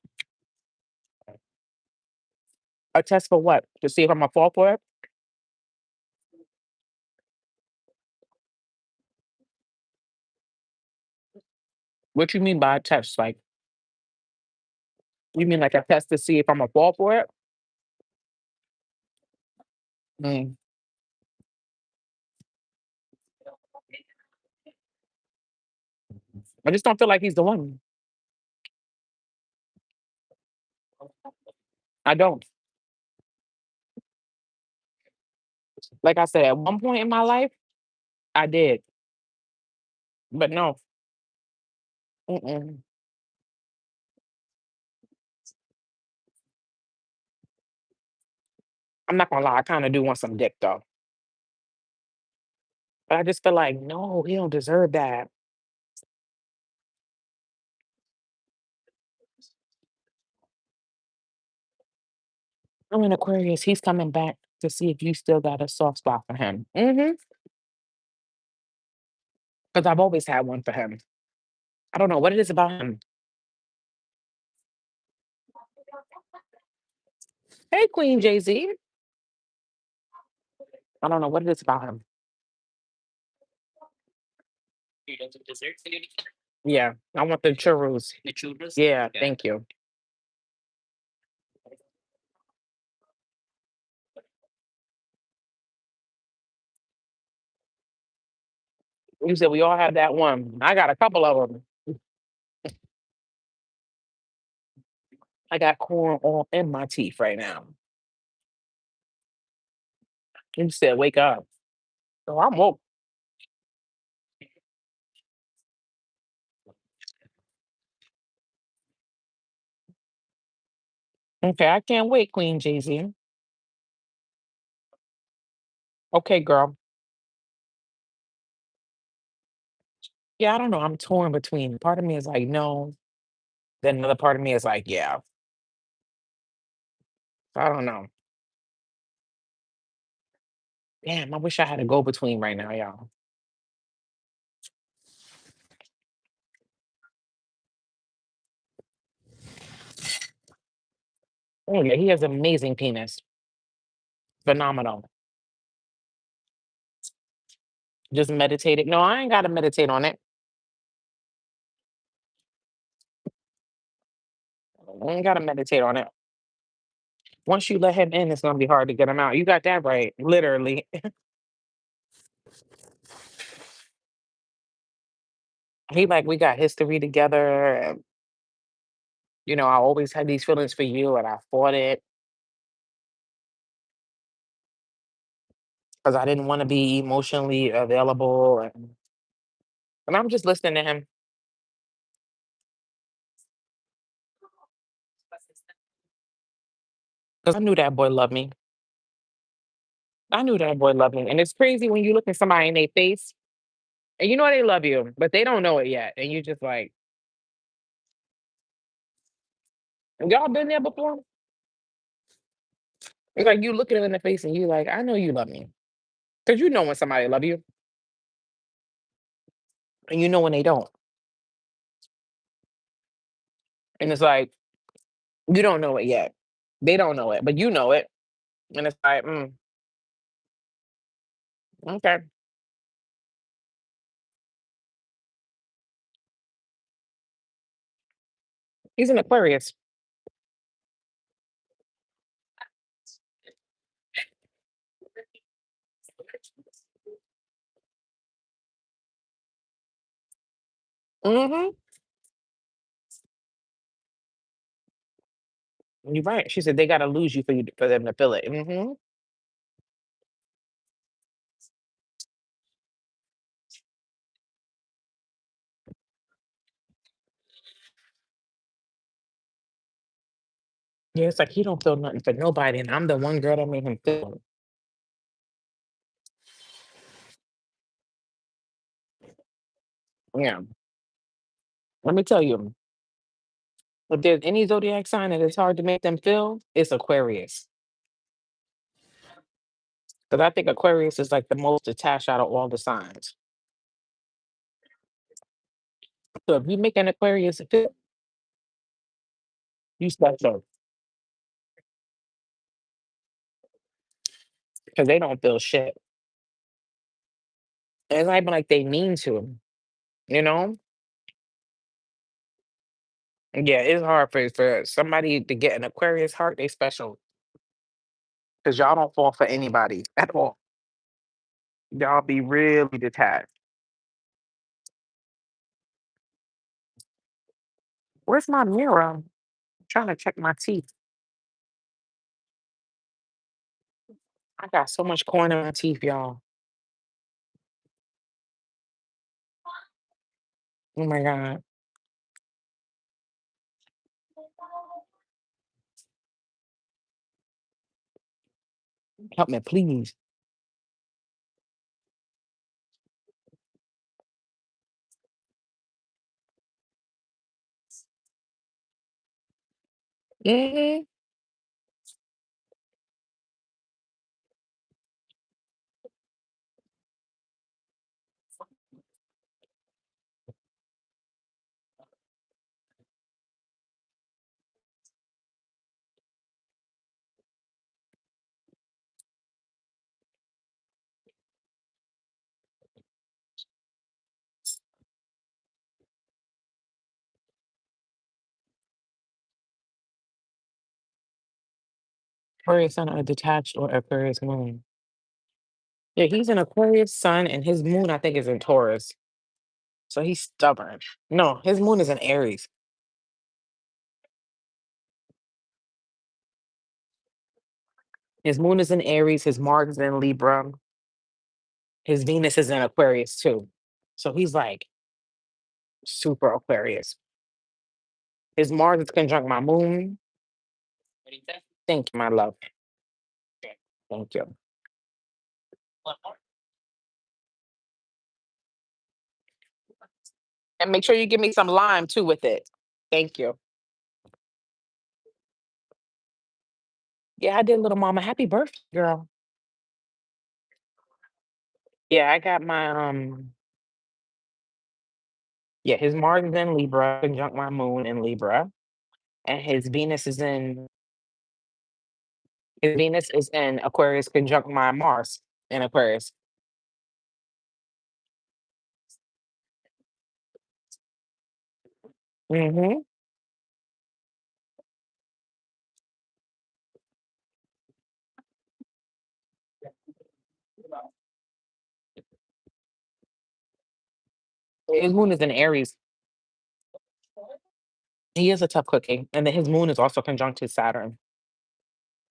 S1: A test for what? To see if I'm a fall for it? What you mean by a test? Like, you mean like a test to see if I'm a fall for it? Mm. I just don't feel like he's the one. I don't. Like I said, at one point in my life, I did. But no. Mm-mm. I'm not gonna lie, I kind of do want some dick though. But I just feel like, no, he don't deserve that. I'm in Aquarius. He's coming back to see if you still got a soft spot for him. Because I've always had one for him. I don't know what it is about him. Hey, Queen Jay Z. I don't know what it is about him. Yeah, I want the churros. Yeah, thank you. You said we all have that one. I got a couple of them. I got corn all in my teeth right now. You said wake up. So I'm woke. Okay, I can't wait, Queen Jay Z. Okay, girl. Yeah, I don't know. I'm torn between. Part of me is like, no. Then another part of me is like, yeah. I don't know. Damn, I wish I had a go between right now, y'all. Oh yeah, he has amazing penis. Phenomenal. Just meditate it. No, I ain't gotta meditate on it. I ain't gotta meditate on it. Once you let him in, it's gonna be hard to get him out. You got that right. Literally. He like we got history together. And, I always had these feelings for you and I fought it because I didn't want to be emotionally available. And I'm just listening to him. Because I knew that boy loved me. I knew that boy loved me. And it's crazy when you look at somebody in their face and you know they love you, but they don't know it yet. And you just like, y'all been there before? It's like you look at them in the face and you like, I know you love me. Because you know when somebody love you and you know when they don't. And it's like, you don't know it yet. They don't know it, but you know it. And it's like, okay. He's an Aquarius. hmm You're right. She said they gotta lose you for them to feel it. Yeah, it's like he don't feel nothing for nobody, and I'm the one girl that made him feel it. Yeah. Let me tell you, if there's any zodiac sign that it's hard to make them feel, it's Aquarius. Because I think Aquarius is like the most attached out of all the signs. So if you make an Aquarius feel, you special because they don't feel shit. And it's not even like they mean to him, you know? Yeah, it's hard for somebody to get an Aquarius heart. They special because y'all don't fall for anybody at all. Y'all be really detached. Where's my mirror? I'm trying to check my teeth. I got so much corn in my teeth, y'all. Oh my God. Help me, please. Mhm. Aquarius sun or detached or Aquarius moon. Yeah, he's an Aquarius sun and his moon, I think, is in Taurus. So he's stubborn. No, his moon is in Aries. His moon is in Aries, his Mars is in Libra, his Venus is in Aquarius too. So he's like super Aquarius. His Mars is conjunct my moon. Thank you, my love. Thank you. And make sure you give me some lime too with it. Thank you. Yeah, I did, little mama. Happy birthday, girl. Yeah, I got my yeah, his Mars is in Libra, conjunct my moon in Libra, and his Venus is in Aquarius, conjunct my Mars in Aquarius. Hmm. His moon is in Aries. He is a tough cookie, and then his moon is also conjunct his Saturn,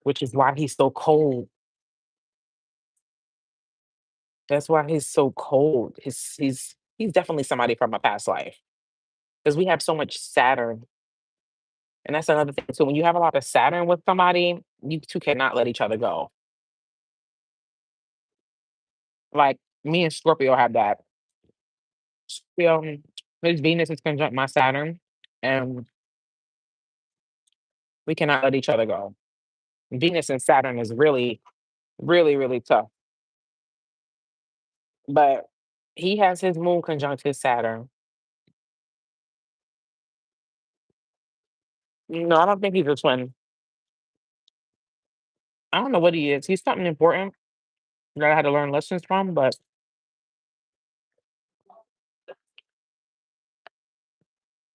S1: which is why he's so cold. That's why he's so cold. He's definitely somebody from a past life because we have so much Saturn, and that's another thing. So when you have a lot of Saturn with somebody, you two cannot let each other go. Like me and Scorpio have that. Scorpio, his Venus is conjunct my Saturn, and we cannot let each other go. Venus and Saturn is really, really, really tough. But he has his moon conjunct his Saturn. No, I don't think he's a twin. I don't know what he is. He's something important that I had to learn lessons from, but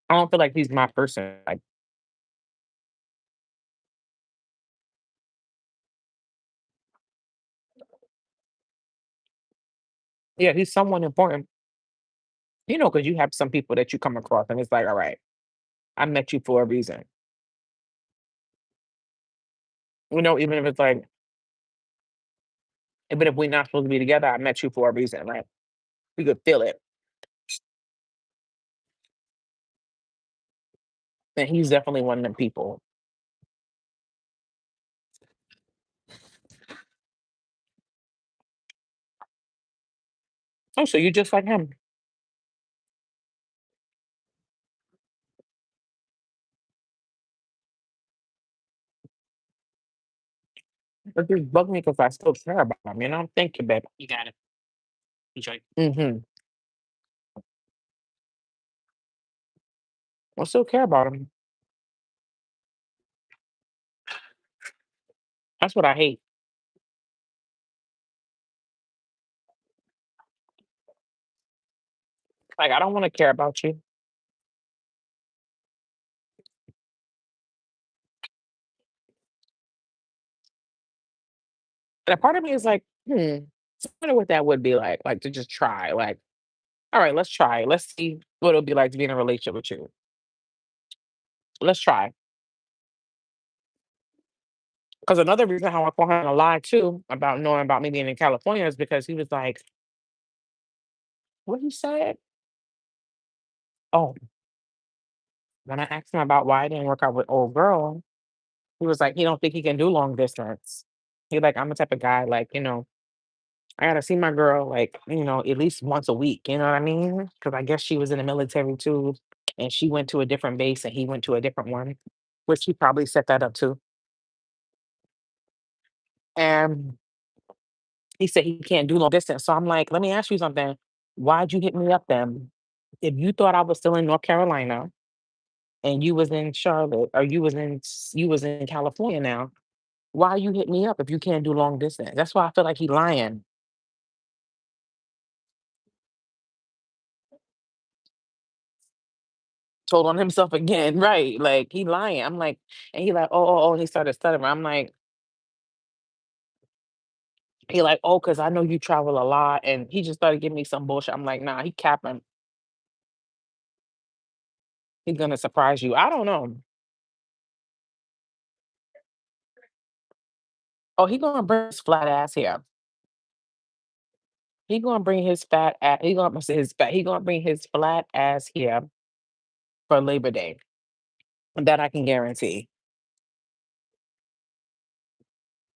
S1: I don't feel like he's my person. Like, yeah, he's someone important. Because you have some people that you come across and it's like, all right, I met you for a reason. Even if it's like, even if we're not supposed to be together, I met you for a reason. Right? You could feel it. And he's definitely one of them people. Oh, so you're just like him. It just bugs me because I still care about him. Thank you, babe. Mm-hmm. I still care about him. That's what I hate. Like, I don't want to care about you. And a part of me is like, I wonder what that would be like to just try. Like, all right, let's try. Let's see what it'll be like to be in a relationship with you. Let's try. Because another reason how I caught him a lie too about knowing about me being in California is because he was like, what he said? Oh, when I asked him about why I didn't work out with old girl, he was like, he don't think he can do long distance. He like, I'm the type of guy, like, I gotta see my girl like, at least once a week, you know what I mean? Because I guess she was in the military too, and she went to a different base and he went to a different one, which he probably set that up too. And he said he can't do long distance. So I'm like, let me ask you something. Why'd you hit me up then? If you thought I was still in North Carolina and you was in Charlotte or you was in California now, why you hit me up if you can't do long distance? That's why I feel like he lying. Told on himself again, right? Like he lying. I'm like, and he like, oh, he started stuttering. I'm like, he like, oh, because I know you travel a lot, and he just started giving me some bullshit. I'm like, nah, he capping. He's gonna surprise you. I don't know. Oh, he gonna bring his flat ass here. He gonna bring his fat ass. He gonna say his fat. He gonna bring his flat ass here for Labor Day. That I can guarantee.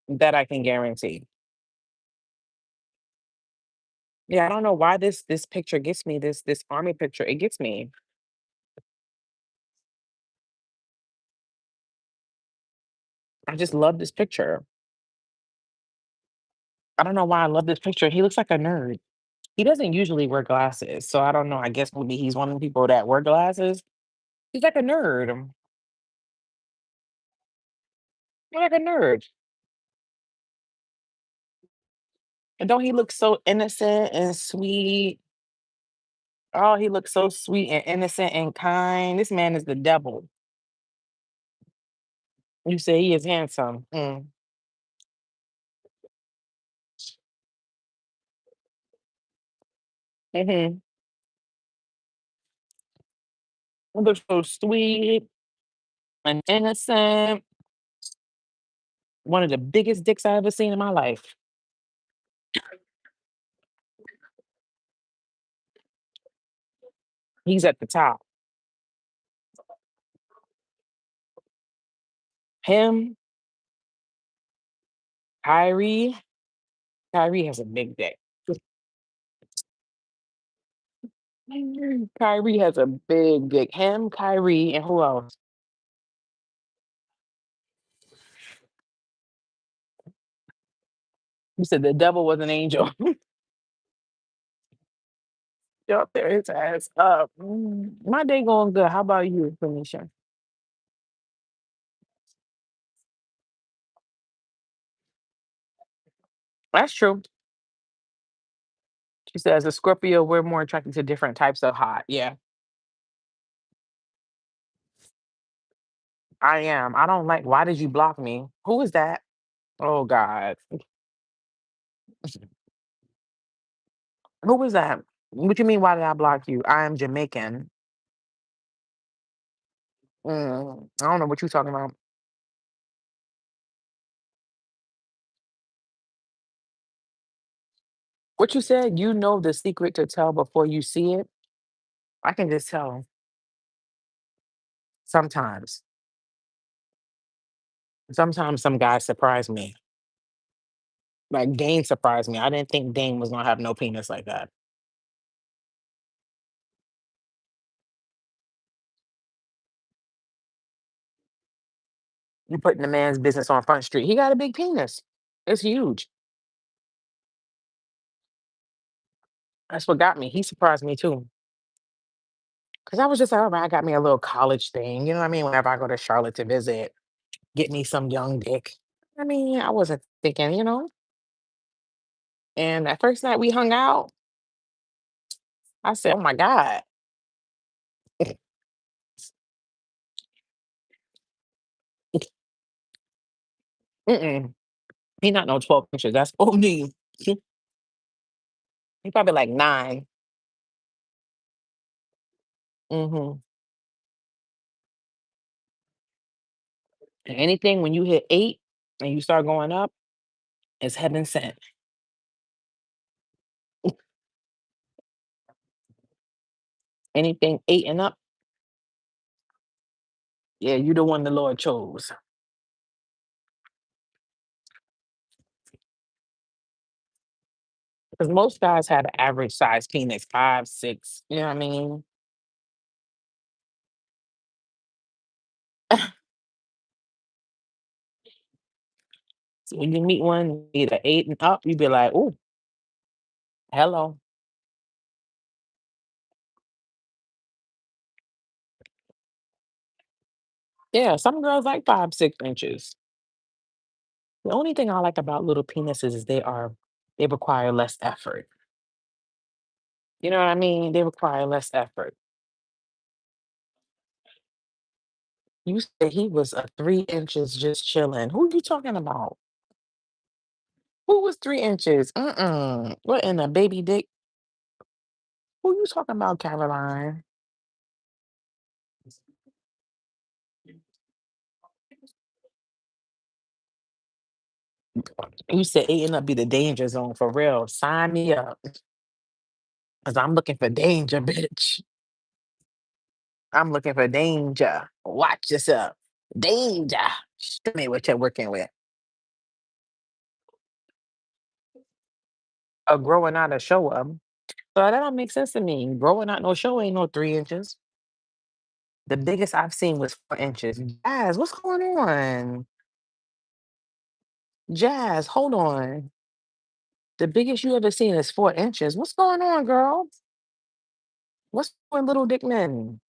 S1: That I can guarantee. Yeah, I don't know why this picture gets me. This army picture, it gets me. I just love this picture. I don't know why I love this picture. He looks like a nerd. He doesn't usually wear glasses, so I don't know. I guess maybe he's one of the people that wear glasses. He's like a nerd. He's like a nerd. And don't he look so innocent and sweet? Oh, he looks so sweet and innocent and kind. This man is the devil. You say he is handsome. Mm. Mm-hmm. He looks so sweet and innocent. One of the biggest dicks I ever seen in my life. He's at the top. Him, Kyrie. Kyrie has a big dick. Kyrie has a big dick. Him, Kyrie, and who else? You said the devil was an angel. Y'all tear his ass up. My day going good. How about you, Tanisha? That's true. She says a Scorpio, we're more attracted to different types of hot. Yeah, I am. I don't like, why did you block me? Who is that? Oh God. Who was that? What you mean, why did I block you? I am Jamaican. I don't know what you're talking about. What you said, you know the secret to tell before you see it. I can just tell sometimes. Sometimes some guys surprise me. Like Dane surprised me. I didn't think Dane was gonna have no penis like that. You putting the man's business on Front Street. He got a big penis. It's huge. That's what got me. He surprised me too. Cause I was just like, all right, I got me a little college thing. You know what I mean? Whenever I go to Charlotte to visit, get me some young dick. I mean, I wasn't thinking. And that first night we hung out, I said, oh my God. Mm-mm. He not no 12 inches. That's OD. He probably like 9. Hmm. And anything when you hit 8 and you start going up, it's heaven sent. Anything 8 and up, yeah, you the one the Lord chose. Because most guys have an average size penis, 5, 6. You know what I mean? So when you meet one, either 8 and up, you be like, "Ooh, hello." Yeah, some girls like 5, 6 inches. The only thing I like about little penises is they require less effort. You know what I mean? They require less effort. You said he was a 3 inches just chilling. Who you talking about? Who was 3 inches? Mm-mm. What in a baby dick? Who you talking about, Caroline? You said 8 and up be the danger zone for real. Sign me up. Cause I'm looking for danger, bitch. I'm looking for danger. Watch yourself. Danger. Show me what you're working with. A growing out a show up. So that don't make sense to me. Growing out no show ain't no 3 inches. The biggest I've seen was 4 inches. Jazz, what's going on? Jazz, hold on. The biggest you ever seen is 4 inches. What's going on, girl? What's going little dick men?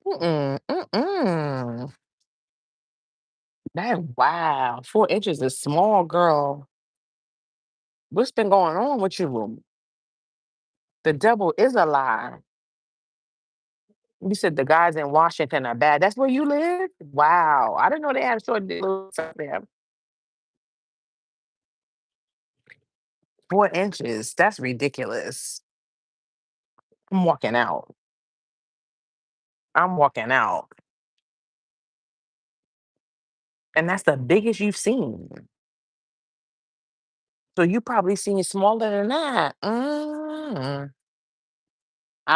S1: Mm-mm, mm-mm. That wow, 4 inches is small, girl. What's been going on with you? The devil is a lie. You said the guys in Washington are bad. That's where you live? Wow. I didn't know they had short dicks up there. 4 inches. That's ridiculous. I'm walking out. I'm walking out. And that's the biggest you've seen. So you probably seen smaller than that. I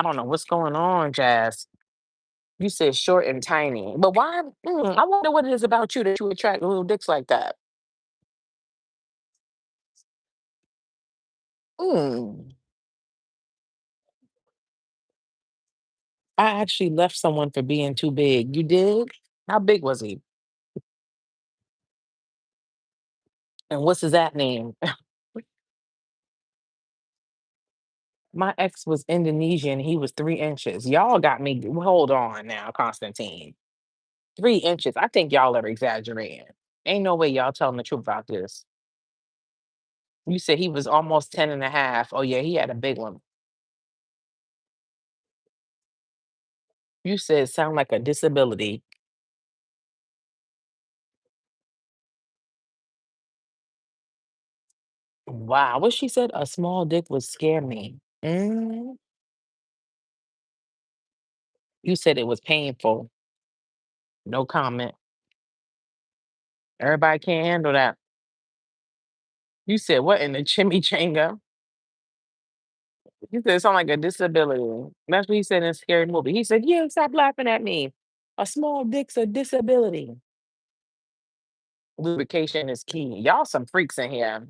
S1: don't know what's going on, Jazz. You said short and tiny. But why? I wonder what it is about you that you attract little dicks like that. Mm. I actually left someone for being too big. You did? How big was he? And what's his that name? My ex was Indonesian. He was 3 inches. Y'all got me. Hold on now, Constantine. 3 inches. I think y'all are exaggerating. Ain't no way y'all telling the truth about this. You said he was almost 10 and a half. Oh, yeah, he had a big one. You said sound like a disability. Wow. What she said? A small dick would scare me. You said it was painful. No comment. Everybody can't handle that. You said what in the chimichanga? He said it sound like a disability. That's what he said in Scary Movie. He said, "Yeah, stop laughing at me. A small dick's a disability." Lubrication is key. Y'all some freaks in here.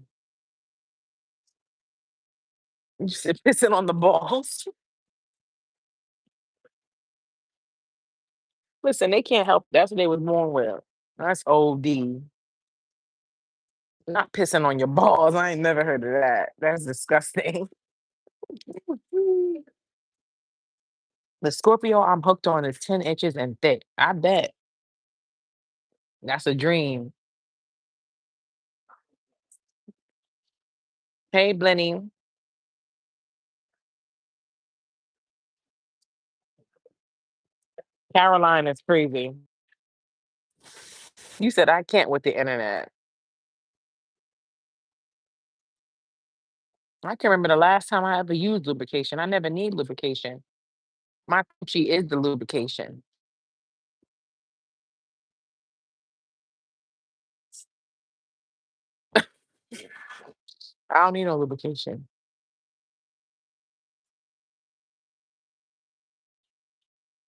S1: You said pissing on the balls. Listen, they can't help. That's what they was born with. That's OD. Not pissing on your balls. I ain't never heard of that. That's disgusting. The Scorpio I'm hooked on is 10 inches and thick. I bet. That's a dream. Hey, Blenny. Caroline is crazy. You said I can't with the internet. I can remember the last time I ever used lubrication. I never need lubrication. My coochie is the lubrication. I don't need no lubrication.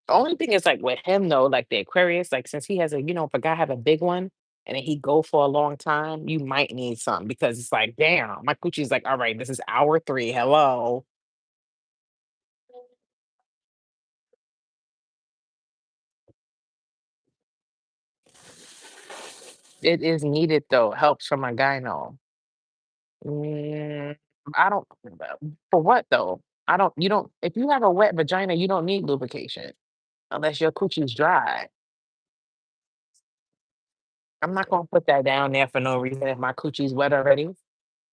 S1: The only thing is like with him though, like the Aquarius, like since he has a, for guy have a big one and then he go for a long time, you might need some because it's like, damn, my coochie's like, all right, this is hour 3. Hello. It is needed though. Helps from my gyno. Mm, I don't for what though? I don't you don't if you have a wet vagina, you don't need lubrication unless your coochie's dry. I'm not gonna put that down there for no reason if my coochie's wet already.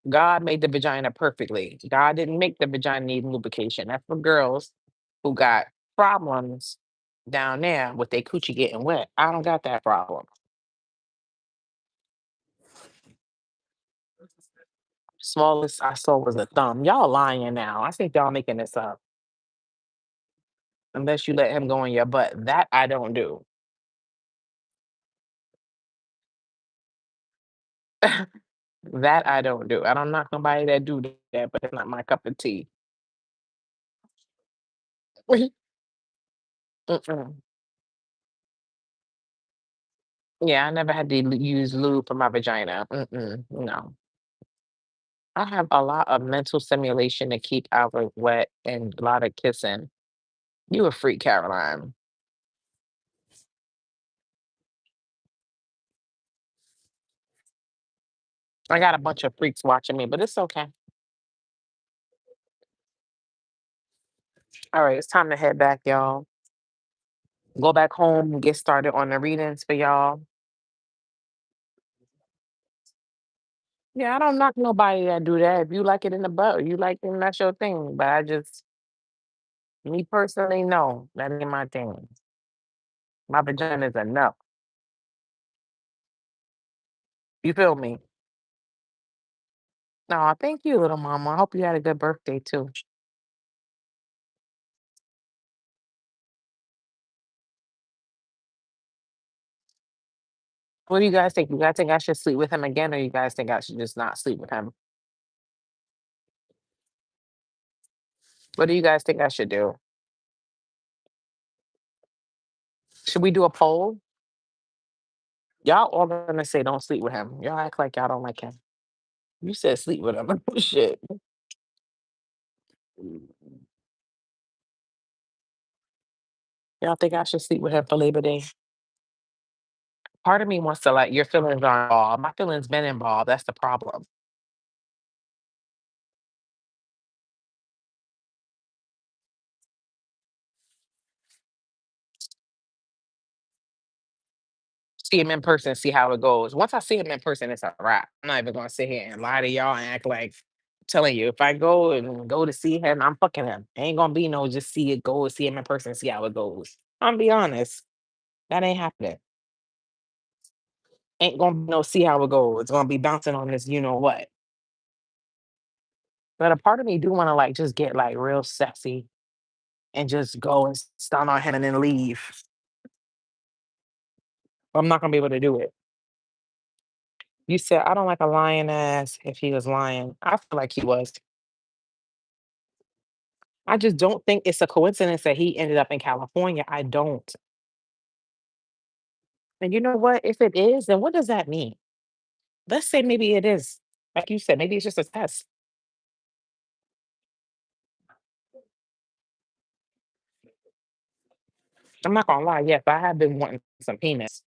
S1: God made the vagina perfectly. God didn't make the vagina need lubrication. That's for girls who got problems down there with their coochie getting wet. I don't got that problem. Smallest I saw was a thumb. Y'all lying now. I think y'all making this up. Unless you let him go in your butt. That I don't do. That I don't do. I don't knock nobody that do that, but it's not my cup of tea. Mm-mm. Yeah, I never had to use lube for my vagina. Mm-mm, no. I have a lot of mental stimulation to keep Albert wet and a lot of kissing. You a freak, Caroline. I got a bunch of freaks watching me, but it's okay. All right, it's time to head back, y'all. Go back home, get started on the readings for y'all. Yeah, I don't knock nobody that do that. If you like it in the butt, or you like it, that's your thing. But I just, me personally, no, that ain't my thing. My vagina is enough. You feel me? No, thank you, little mama. I hope you had a good birthday too. What do you guys think? You guys think I should sleep with him again, or you guys think I should just not sleep with him? What do you guys think I should do? Should we do a poll? Y'all all gonna say don't sleep with him. Y'all act like y'all don't like him. You said sleep with him. Shit. Y'all think I should sleep with him for Labor Day? Part of me wants to like your feelings are involved. My feelings been involved. That's the problem. See him in person, see how it goes. Once I see him in person, it's a wrap. I'm not even gonna sit here and lie to y'all and act like telling you if I go and go to see him, I'm fucking him. Ain't gonna be no just see it go see him in person, see how it goes. I'm be honest. That ain't happening. Ain't gonna be no see how it goes. It's gonna be bouncing on this, you know what. But a part of me do wanna like just get like real sexy and just go and stun on him and then leave. I'm not gonna be able to do it. You said I don't like a lying ass if he was lying. I feel like he was. I just don't think it's a coincidence that he ended up in California. I don't. And you know what? If it is, then what does that mean? Let's say maybe it is. Like you said, maybe it's just a test. I'm not gonna lie. Yes, I have been wanting some penis.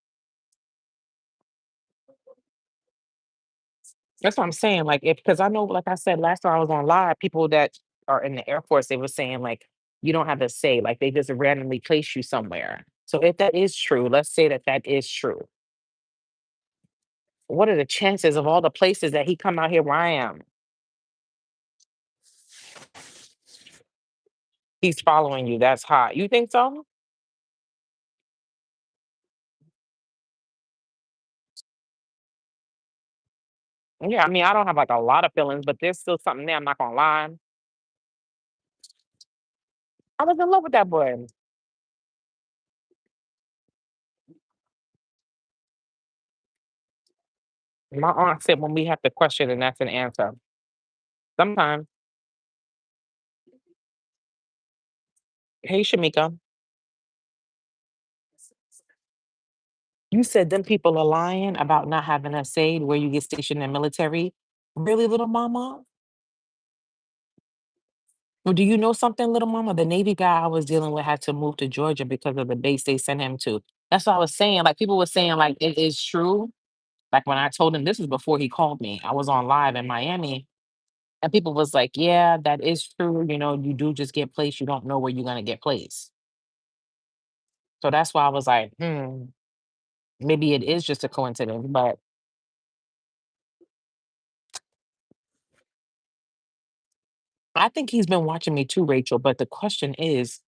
S1: That's what I'm saying. Like, if because I know, like I said last time I was on live, people that are in the Air Force, they were saying like you don't have to say, like they just randomly place you somewhere. So if that is true, let's say that that is true. What are the chances of all the places that he come out here where I am? He's following you. That's hot. You think so? Yeah, I mean, I don't have like a lot of feelings, but there's still something there. I'm not gonna lie. I was in love with that boy. My aunt said when we have to question, and that's an answer. Sometimes, hey Shamika, You said them people are lying about not having a say where you get stationed in the military. Really, little mama? Well, do you know something, little mama? The Navy guy I was dealing with had to move to Georgia because of the base they sent him to. That's what I was saying. Like people were saying, like it is true. Like when I told him this is before he called me, I was on live in Miami, and people was like, "Yeah, that is true. You know, you do just get placed. You don't know where you're gonna get placed." So that's why I was like, maybe it is just a coincidence. But I think he's been watching me too, Rachel. But the question is,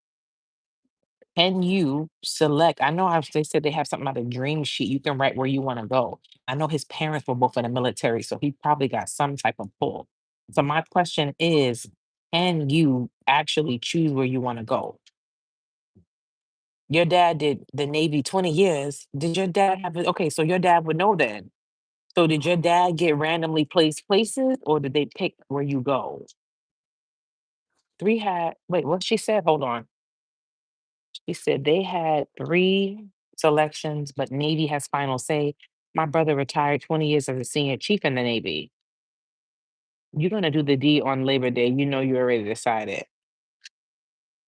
S1: can you select? I know they said they have something about a dream sheet. You can write where you want to go. I know his parents were both in the military, so he probably got some type of pull. So my question is, can you actually choose where you want to go? Your dad did the Navy 20 years. Did your dad have it? Okay, so your dad would know then. So did your dad get randomly placed places or did they pick where you go? Three had, wait, what she said? Hold on. She said they had three selections, but Navy has final say. My brother retired 20 years as a senior chief in the Navy. You're gonna do the D on Labor Day. You know you already decided.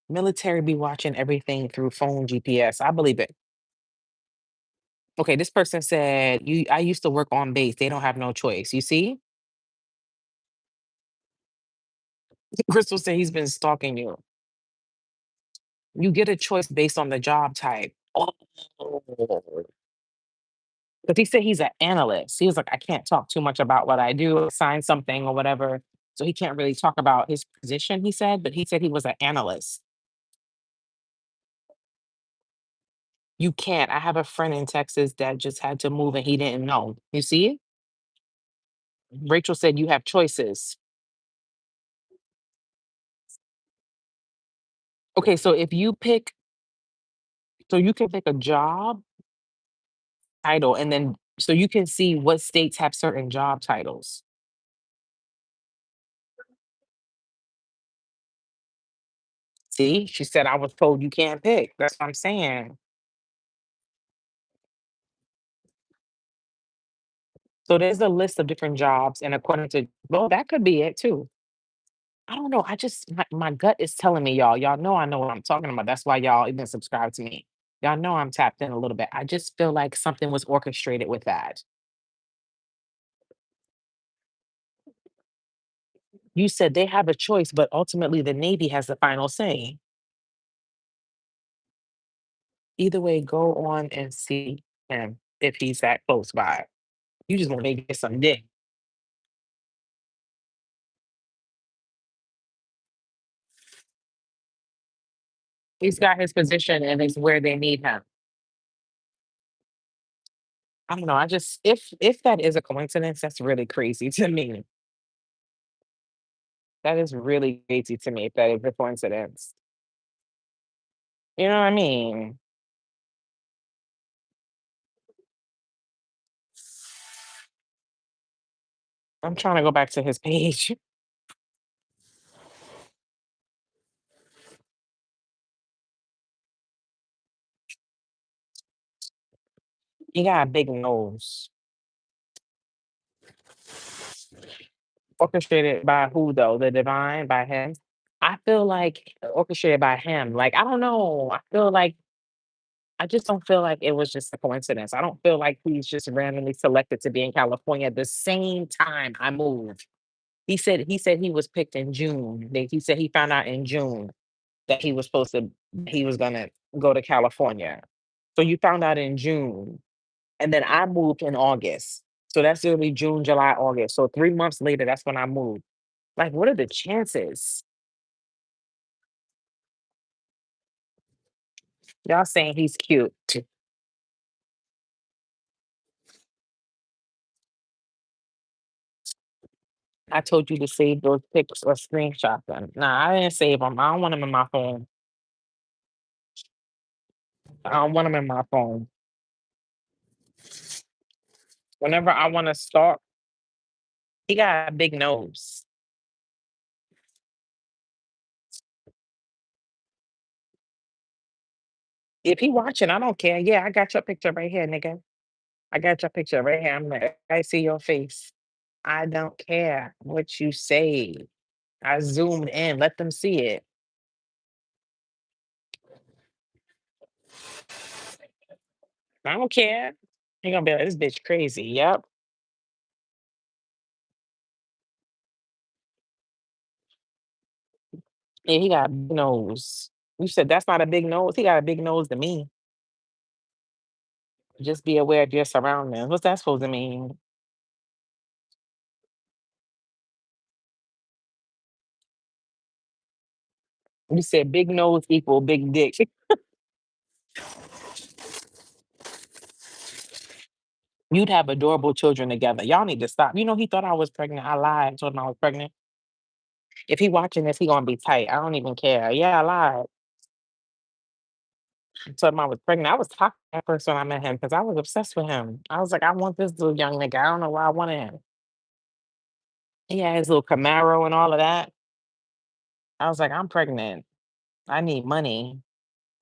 S1: Military be watching everything through phone GPS. I believe it. Okay, this person said, you I used to work on base. They don't have no choice. You see? Crystal said he's been stalking you. You get a choice based on the job type. Oh. Because he said he's an analyst. He was like, I can't talk too much about what I do, sign something or whatever. So he can't really talk about his position, he said, but he said he was an analyst. You can't. I have a friend in Texas that just had to move and he didn't know. You see? Rachel said you have choices. Okay, so if you pick, so you can pick a job title and then so you can see what states have certain job titles. See, she said I was told you can't pick. That's what I'm saying. So there's a list of different jobs, and according to, well, that could be it too. I don't know. I just my gut is telling me, y'all. Y'all know I know what I'm talking about. That's why y'all even subscribe to me. Y'all know I'm tapped in a little bit. I just feel like something was orchestrated with that. You said they have a choice, but ultimately the Navy has the final say. Either way, go on and see him if he's that close by. You just want to get some dick. He's got his position and it's where they need him. I don't know. I just if that is a coincidence, that's really crazy to me. That is really crazy to me if that is a coincidence. You know what I mean? I'm trying to go back to his page. He got a big nose. Orchestrated by who though? The divine by him? I feel like orchestrated by him. Like, I don't know. I feel like I just don't feel like it was just a coincidence. I don't feel like he's just randomly selected to be in California at the same time I moved. He said he was picked in June. He said he found out in June that he was gonna go to California. So you found out in June. And then I moved in August. So that's literally June, July, August. So 3 months later, that's when I moved. Like, what are the chances? Y'all saying he's cute. I told you to save those pics or screenshot them. Nah, I didn't save them. I don't want them in my phone. I don't want them in my phone. Whenever I want to stalk, he got a big nose. If he watching, I don't care. Yeah, I got your picture right here, nigga. I got your picture right here. I'm like, I see your face. I don't care what you say. I zoomed in. Let them see it. I don't care. He gonna be like, this bitch crazy. Yep. Yeah, he got a big nose. You said that's not a big nose. He got a big nose to me. Just be aware of your surroundings. What's that supposed to mean? You said big nose equal big dick. You'd have adorable children together. Y'all need to stop. You know, he thought I was pregnant. I lied, told him I was pregnant. If he watching this, he gonna be tight. I don't even care. Yeah, I lied. Told him I was pregnant. I was talking at first when I met him because I was obsessed with him. I was like, I want this little young nigga. I don't know why I wanted him. He had his little Camaro and all of that. I was like, I'm pregnant. I need money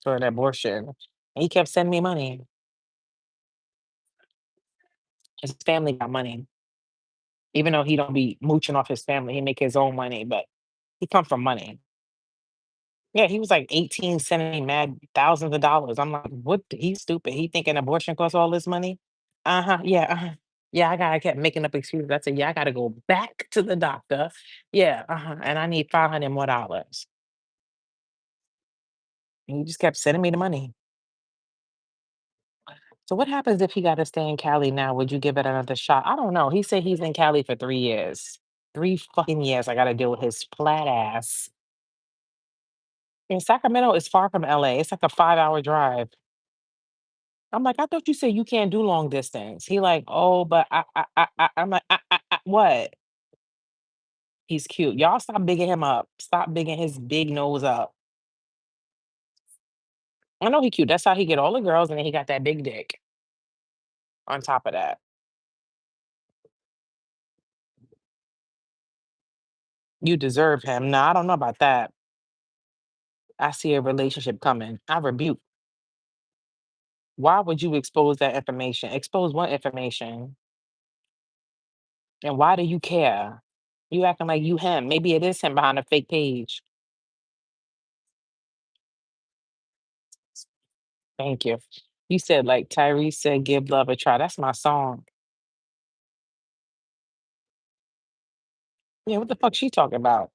S1: for an abortion. And he kept sending me money. His family got money. Even though he don't be mooching off his family, he make his own money, but he come from money. Yeah, he was like 18, sending me mad thousands of dollars. I'm like, what? He's stupid. He thinking abortion costs all this money? Uh-huh. Yeah. Uh-huh. Yeah, I kept making up excuses. I said, yeah, I gotta go back to the doctor. Yeah, uh-huh. And I need 500 more dollars. And he just kept sending me the money. So what happens if he gotta stay in Cali now? Would you give it another shot? I don't know. He said he's in Cali for 3 years. 3 fucking years I gotta deal with his flat ass. And Sacramento is far from LA. It's like a 5-hour drive. I'm like, "I thought you said you can't do long distance." He like, "Oh, but I'm like, what?" He's cute. Y'all stop bigging him up. Stop bigging his big nose up. I know he cute. That's how he get all the girls, and then he got that big dick on top of that. You deserve him. No, I don't know about that. I see a relationship coming. I rebuke. Why would you expose that information? Expose what information? And why do you care? You acting like you him. Maybe it is him behind a fake page. Thank you. You said like Tyrese said, "Give love a try." That's my song. Yeah, what the fuck she talking about?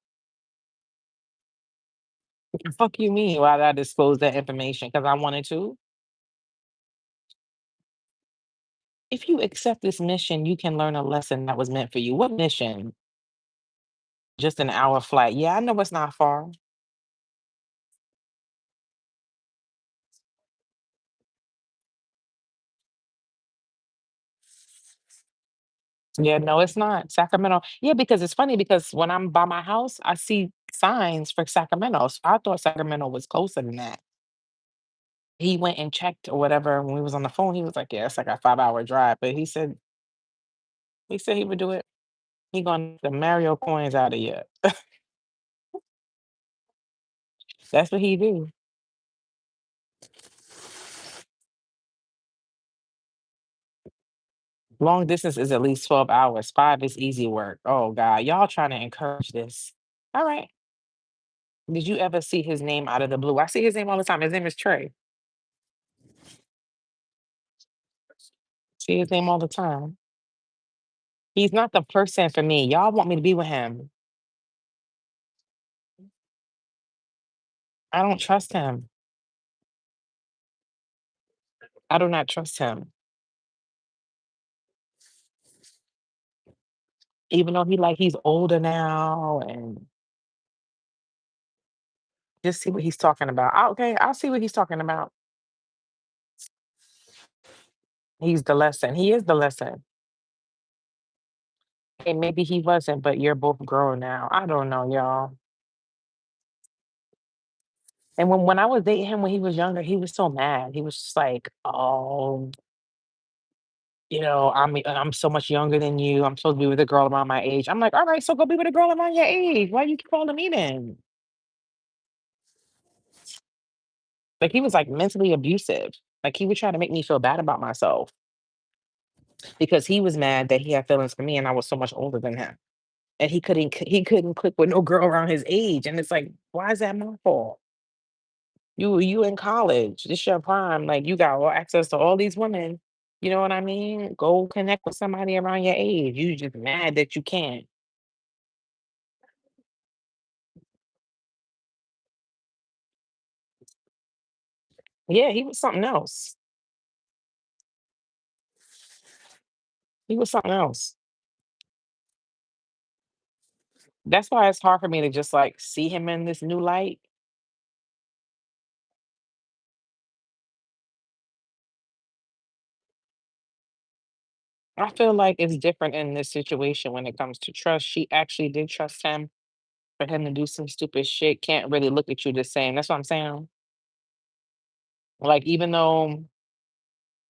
S1: What the fuck you mean? Why did I disclose that information? Because I wanted to. If you accept this mission, you can learn a lesson that was meant for you. What mission? Just an hour flight. Yeah, I know it's not far. Yeah, no, it's not. Sacramento. Yeah, because it's funny because when I'm by my house, I see signs for Sacramento. So I thought Sacramento was closer than that. He went and checked or whatever when we was on the phone. He was like, "Yeah, it's like a 5-hour drive." But he said he would do it. He gonna the Mario coins out of you. That's what he do. Long distance is at least 12 hours. 5 is easy work. Oh God, y'all trying to encourage this. All right. Did you ever see his name out of the blue? I see his name all the time. His name is Trey. See his name all the time. He's not the person for me. Y'all want me to be with him. I don't trust him. I do not trust him. Even though he's older now and just see what he's talking about. Okay, I'll see what he's talking about. He's the lesson. He is the lesson. And maybe he wasn't, but you're both grown now. I don't know, y'all. And when I was dating him when he was younger, he was so mad. He was just like, "Oh, I'm so much younger than you. I'm supposed to be with a girl around my age." I'm like, "All right, so go be with a girl around your age. Why you keep calling me then?" Like he was like mentally abusive. Like he would try to make me feel bad about myself because he was mad that he had feelings for me and I was so much older than him. And he couldn't click with no girl around his age. And it's like, why is that my fault? You in college. This your prime. Like you got all access to all these women. You know what I mean? Go connect with somebody around your age. You just mad that you can't. Yeah, he was something else. He was something else. That's why it's hard for me to just like see him in this new light. I feel like it's different in this situation when it comes to trust. She actually did trust him. For him to do some stupid shit, can't really look at you the same. That's what I'm saying. Like even though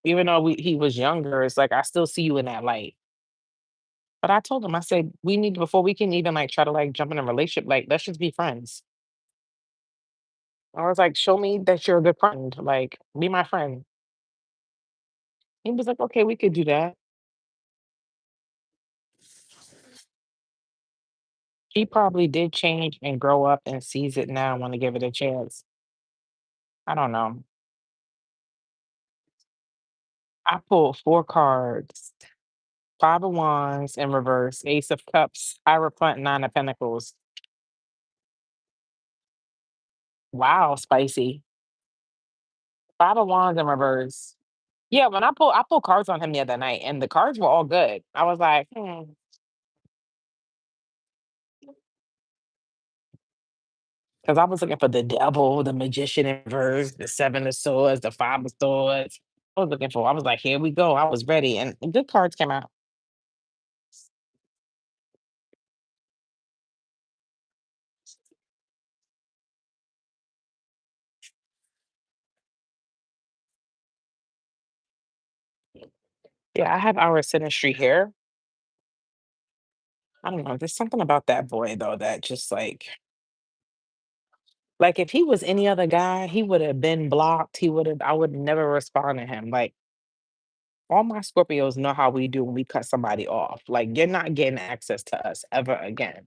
S1: he was younger, it's like I still see you in that light. But I told him, I said, we need before we can even like try to like jump in a relationship, like let's just be friends. I was like, show me that you're a good friend. Like, be my friend. He was like, okay, we could do that. He probably did change and grow up and sees it now and want to give it a chance. I don't know. I pulled 4 cards. Five of Wands in reverse, Ace of Cups, Hierophant, Nine of Pentacles. Wow, spicy. Five of Wands in reverse. Yeah, when I pulled cards on him the other night, and the cards were all good. I was like, because I was looking for the Devil, the Magician in reverse, the Seven of Swords, the Five of Swords. I was like, here we go. I was ready, and the good cards came out. Yeah, I have our synastry here. I don't know. There's something about that boy though that just like if he was any other guy, he would have been blocked. I would never respond to him. Like all my Scorpios know how we do when we cut somebody off. Like you're not getting access to us ever again.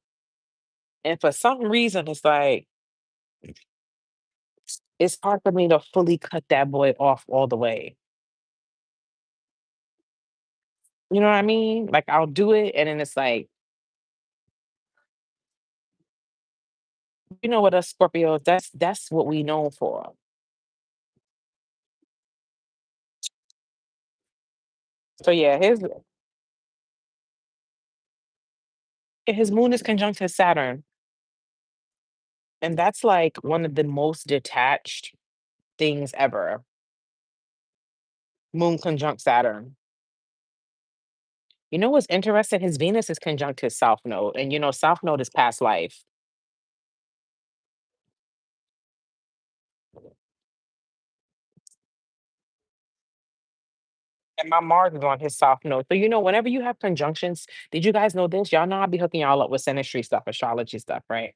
S1: And for some reason, it's like it's hard for me to fully cut that boy off all the way. You know what I mean? Like I'll do it, and then it's like, you know what, us Scorpios, that's what we know for. So yeah, his moon is conjunct his Saturn, and that's like one of the most detached things ever. Moon conjunct Saturn. You know what's interesting? His Venus is conjunct his South Node, and South Node is past life, and my Mars is on his South Node. So whenever you have conjunctions, did you guys know this? Y'all know I be hooking y'all up with synastry stuff, astrology stuff, right?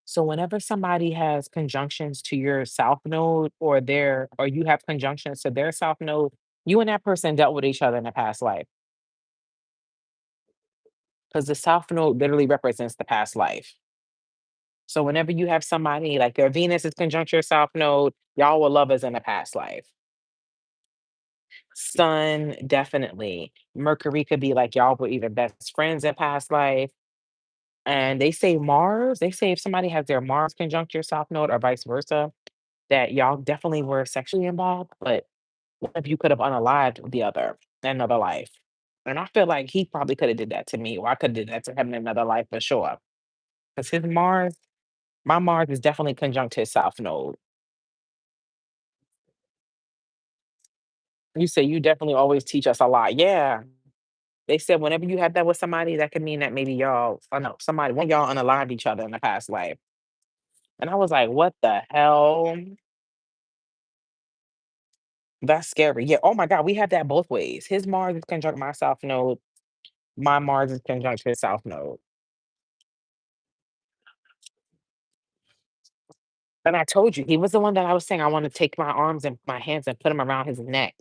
S1: So whenever somebody has conjunctions to your South Node, or you have conjunctions to their South Node, you and that person dealt with each other in a past life because the South Node literally represents the past life. So whenever you have somebody like their Venus is conjunct your South Node, y'all were lovers in a past life. Sun, definitely. Mercury could be like y'all were even best friends in past life. And they say if somebody has their Mars conjunct your South Node or vice versa, that y'all definitely were sexually involved, but one of you could have unalived the other in another life. And I feel like he probably could have did that to me, or I could have did that to him in another life for sure. Because my Mars is definitely conjunct his South Node. You say you definitely always teach us a lot. Yeah. They said whenever you have that with somebody, that could mean that maybe y'all, oh no, one of y'all unalived each other in the past life. And I was like, what the hell? That's scary. Yeah. Oh my God, we have that both ways. His Mars is conjunct my South Node. My Mars is conjunct his South Node. And I told you, he was the one that I was saying I want to take my arms and my hands and put them around his neck.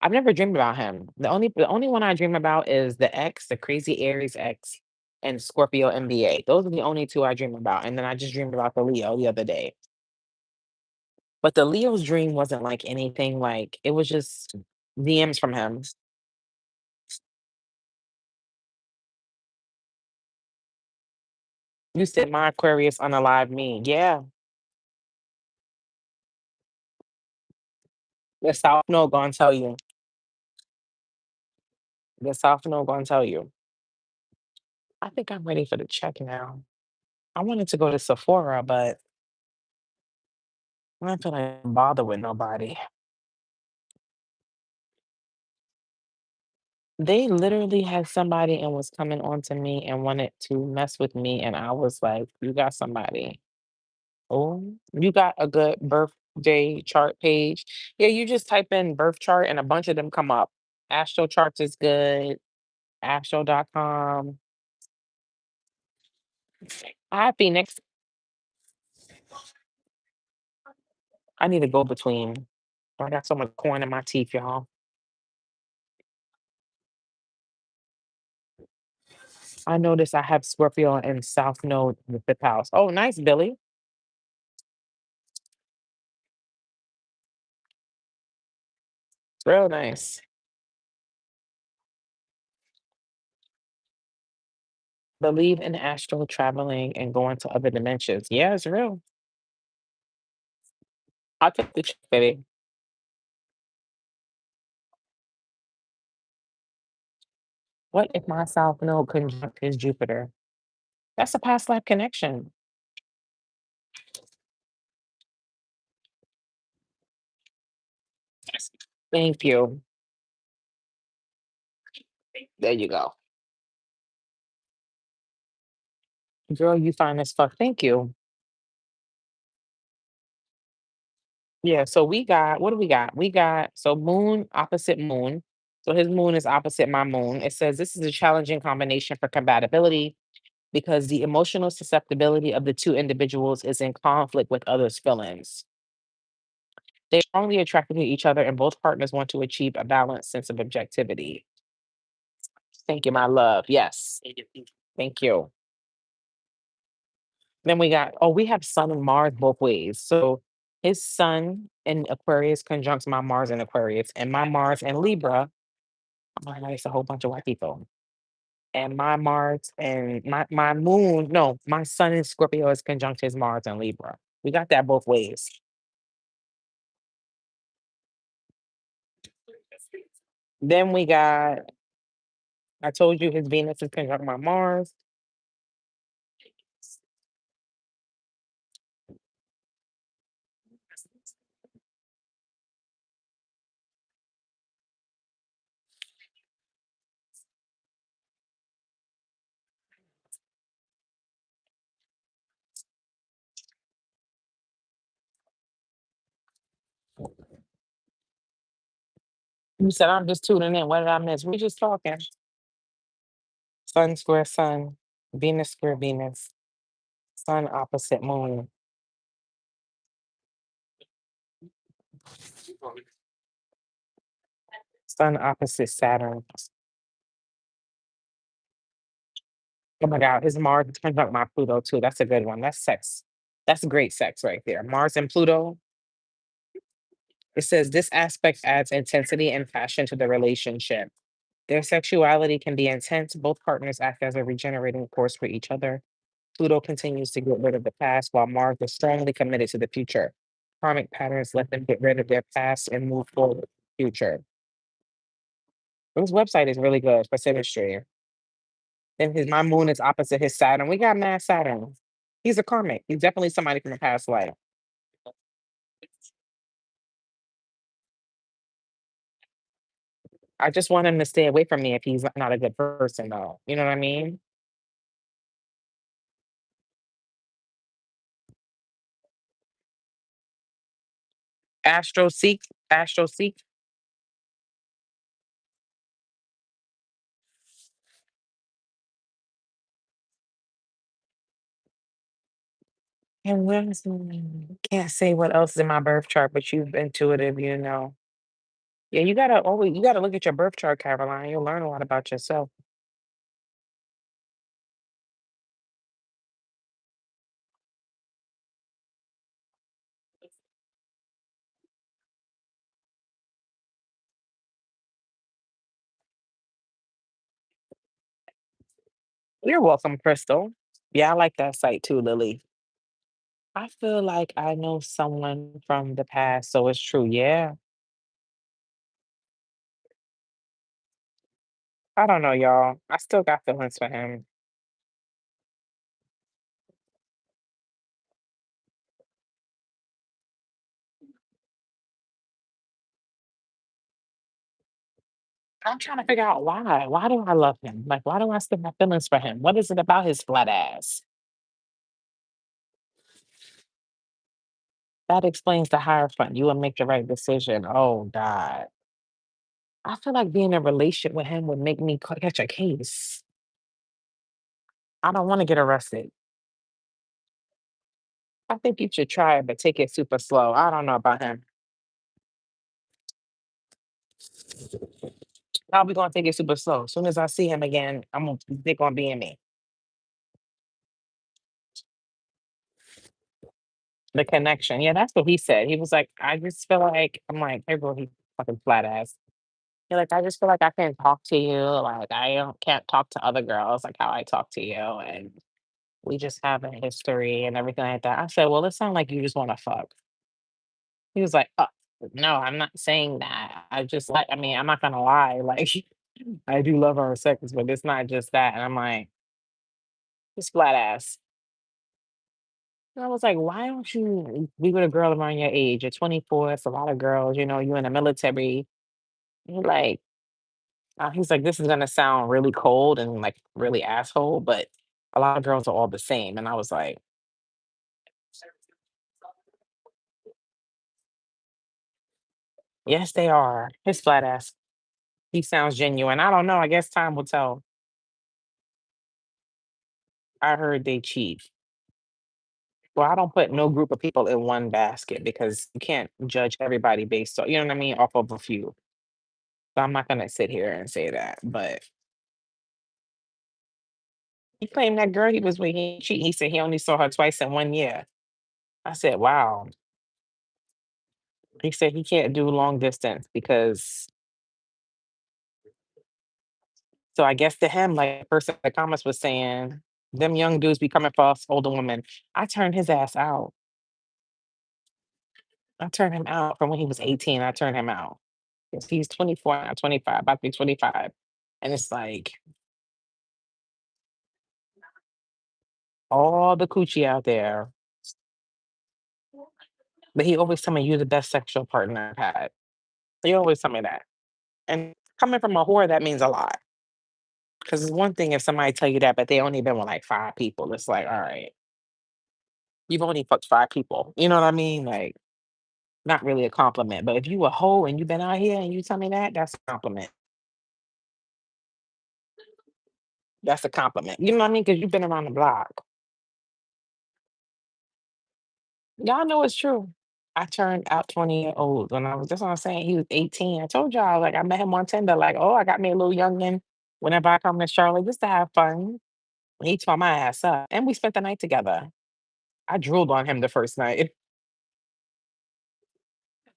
S1: I've never dreamed about him. The only one I dream about is the X, the crazy Aries X, and Scorpio MBA. Those are the only two I dream about. And then I just dreamed about the Leo the other day. But the Leo's dream wasn't like anything like it was just DMs from him. You said my Aquarius unalive me. Yeah. The South Node gonna tell you. The South Node gonna tell you. I think I'm ready for the check now. I wanted to go to Sephora, but I don't feel like bother with nobody. They literally had somebody and was coming on to me and wanted to mess with me, and I was like, "You got somebody. Oh, you got a good birthday chart page." Yeah, you just type in birth chart and a bunch of them come up. Astro Charts is good. Astro.com. Hi, Phoenix. I need to go between. I got so much corn in my teeth, y'all. I noticed I have Scorpio and South Node in the fifth house. Oh, nice, Billy. Real nice. Believe in astral traveling and going to other dimensions. Yeah, it's real. I'll take the check, baby. What if my South Node conjunct is Jupiter? That's a past life connection. Thank you. There you go. Girl, you fine as fuck. Thank you. Yeah, so we got what do we got? We got so moon opposite moon. So his moon is opposite my moon. It says this is a challenging combination for compatibility because the emotional susceptibility of the two individuals is in conflict with others' feelings. They're strongly attracted to each other, and both partners want to achieve a balanced sense of objectivity. Thank you, my love. Yes. Thank you. Then we got, oh, we have Sun and Mars both ways. So his Sun in Aquarius conjuncts my Mars in Aquarius, and my Mars in Libra. Oh my God, it's a whole bunch of white people. And my Mars and my moon, no, my Sun in Scorpio is conjunct his Mars in Libra. We got that both ways. Then we got, I told you his Venus is conjunct my Mars. You said I'm just tuning in. What did I miss? We just talking. Sun square Sun, Venus square Venus, Sun opposite Moon, Sun opposite Saturn. Oh my God, his Mars turns out my Pluto too. That's a good one. That's sex. That's great sex right there. Mars and Pluto. It says this aspect adds intensity and passion to the relationship. Their sexuality can be intense. Both partners act as a regenerating force for each other. Pluto continues to get rid of the past while Mars is strongly committed to the future. Karmic patterns let them get rid of their past and move forward to the future. This website is really good for synastry. Then his my moon is opposite his Saturn. We got mad Saturn. He's a karmic. He's definitely somebody from a past life. I just want him to stay away from me if he's not a good person, though. You know what I mean? Astro Seek, Astro Seek. And can't say what else is in my birth chart, but you've intuitive, you know. Yeah, you gotta look at your birth chart, Caroline. You'll learn a lot about yourself. You're welcome, Crystal. Yeah, I like that site too, Lily. I feel like I know someone from the past, so it's true. Yeah. I don't know, y'all. I still got feelings for him. I'm trying to figure out why. Why do I love him? Like, why do I still have feelings for him? What is it about his flat ass? That explains the Hierophant. You will make the right decision. Oh, God. I feel like being in a relationship with him would make me catch a case. I don't want to get arrested. I think you should try it, but take it super slow. I don't know about him. How we gonna take it super slow? As soon as I see him again, they're gonna be in me. The connection. Yeah, that's what he said. He was like, I just feel like I'm like, hey bro, he fucking flat ass. You're like, I just feel like I can't talk to you. Like can't talk to other girls like how I talk to you. And we just have a history and everything like that. I said, well, it sounds like you just want to fuck. He was like, no, I'm not saying that. I just like, I mean, I'm not gonna lie. Like, I do love our sex, but it's not just that. And I'm like, just flat ass. And I was like, why don't you be with a girl around your age? You're 24. It's a lot of girls. You know, you in the military. He like, he's like, this is gonna sound really cold and like really asshole, but a lot of girls are all the same. And I was like, yes, they are. His flat ass. He sounds genuine. I don't know. I guess time will tell. I heard they cheat. Well, I don't put no group of people in one basket because you can't judge everybody based on, you know what I mean, off of a few. So I'm not gonna sit here and say that. But he claimed that girl he was with, he cheating. He said he only saw her twice in 1 year. I said, wow. He said he can't do long distance because so I guess to him, like the person in the comments was saying, them young dudes be coming for us older women. I turned his ass out. I turned him out from when he was 18. I turned him out. 'Cause he's 24 now, 25, about to be 25. And it's like all the coochie out there. But he always tell me you're the best sexual partner I've had. He always tell me that. And coming from a whore, that means a lot. Because it's one thing if somebody tell you that, but they only been with like 5 people. It's like, all right, you've only fucked 5 people. You know what I mean? Like, not really a compliment. But if you a hoe and you been out here and you tell me that, that's a compliment. That's a compliment. You know what I mean? Because you've been around the block. Y'all know it's true. I turned out 20-year-old when I was that's what I'm saying. He was 18. I told y'all, like I met him on Tinder, like, oh, I got me a little youngin' whenever I come to Charlotte just to have fun. He tore my ass up. And we spent the night together. I drooled on him the first night.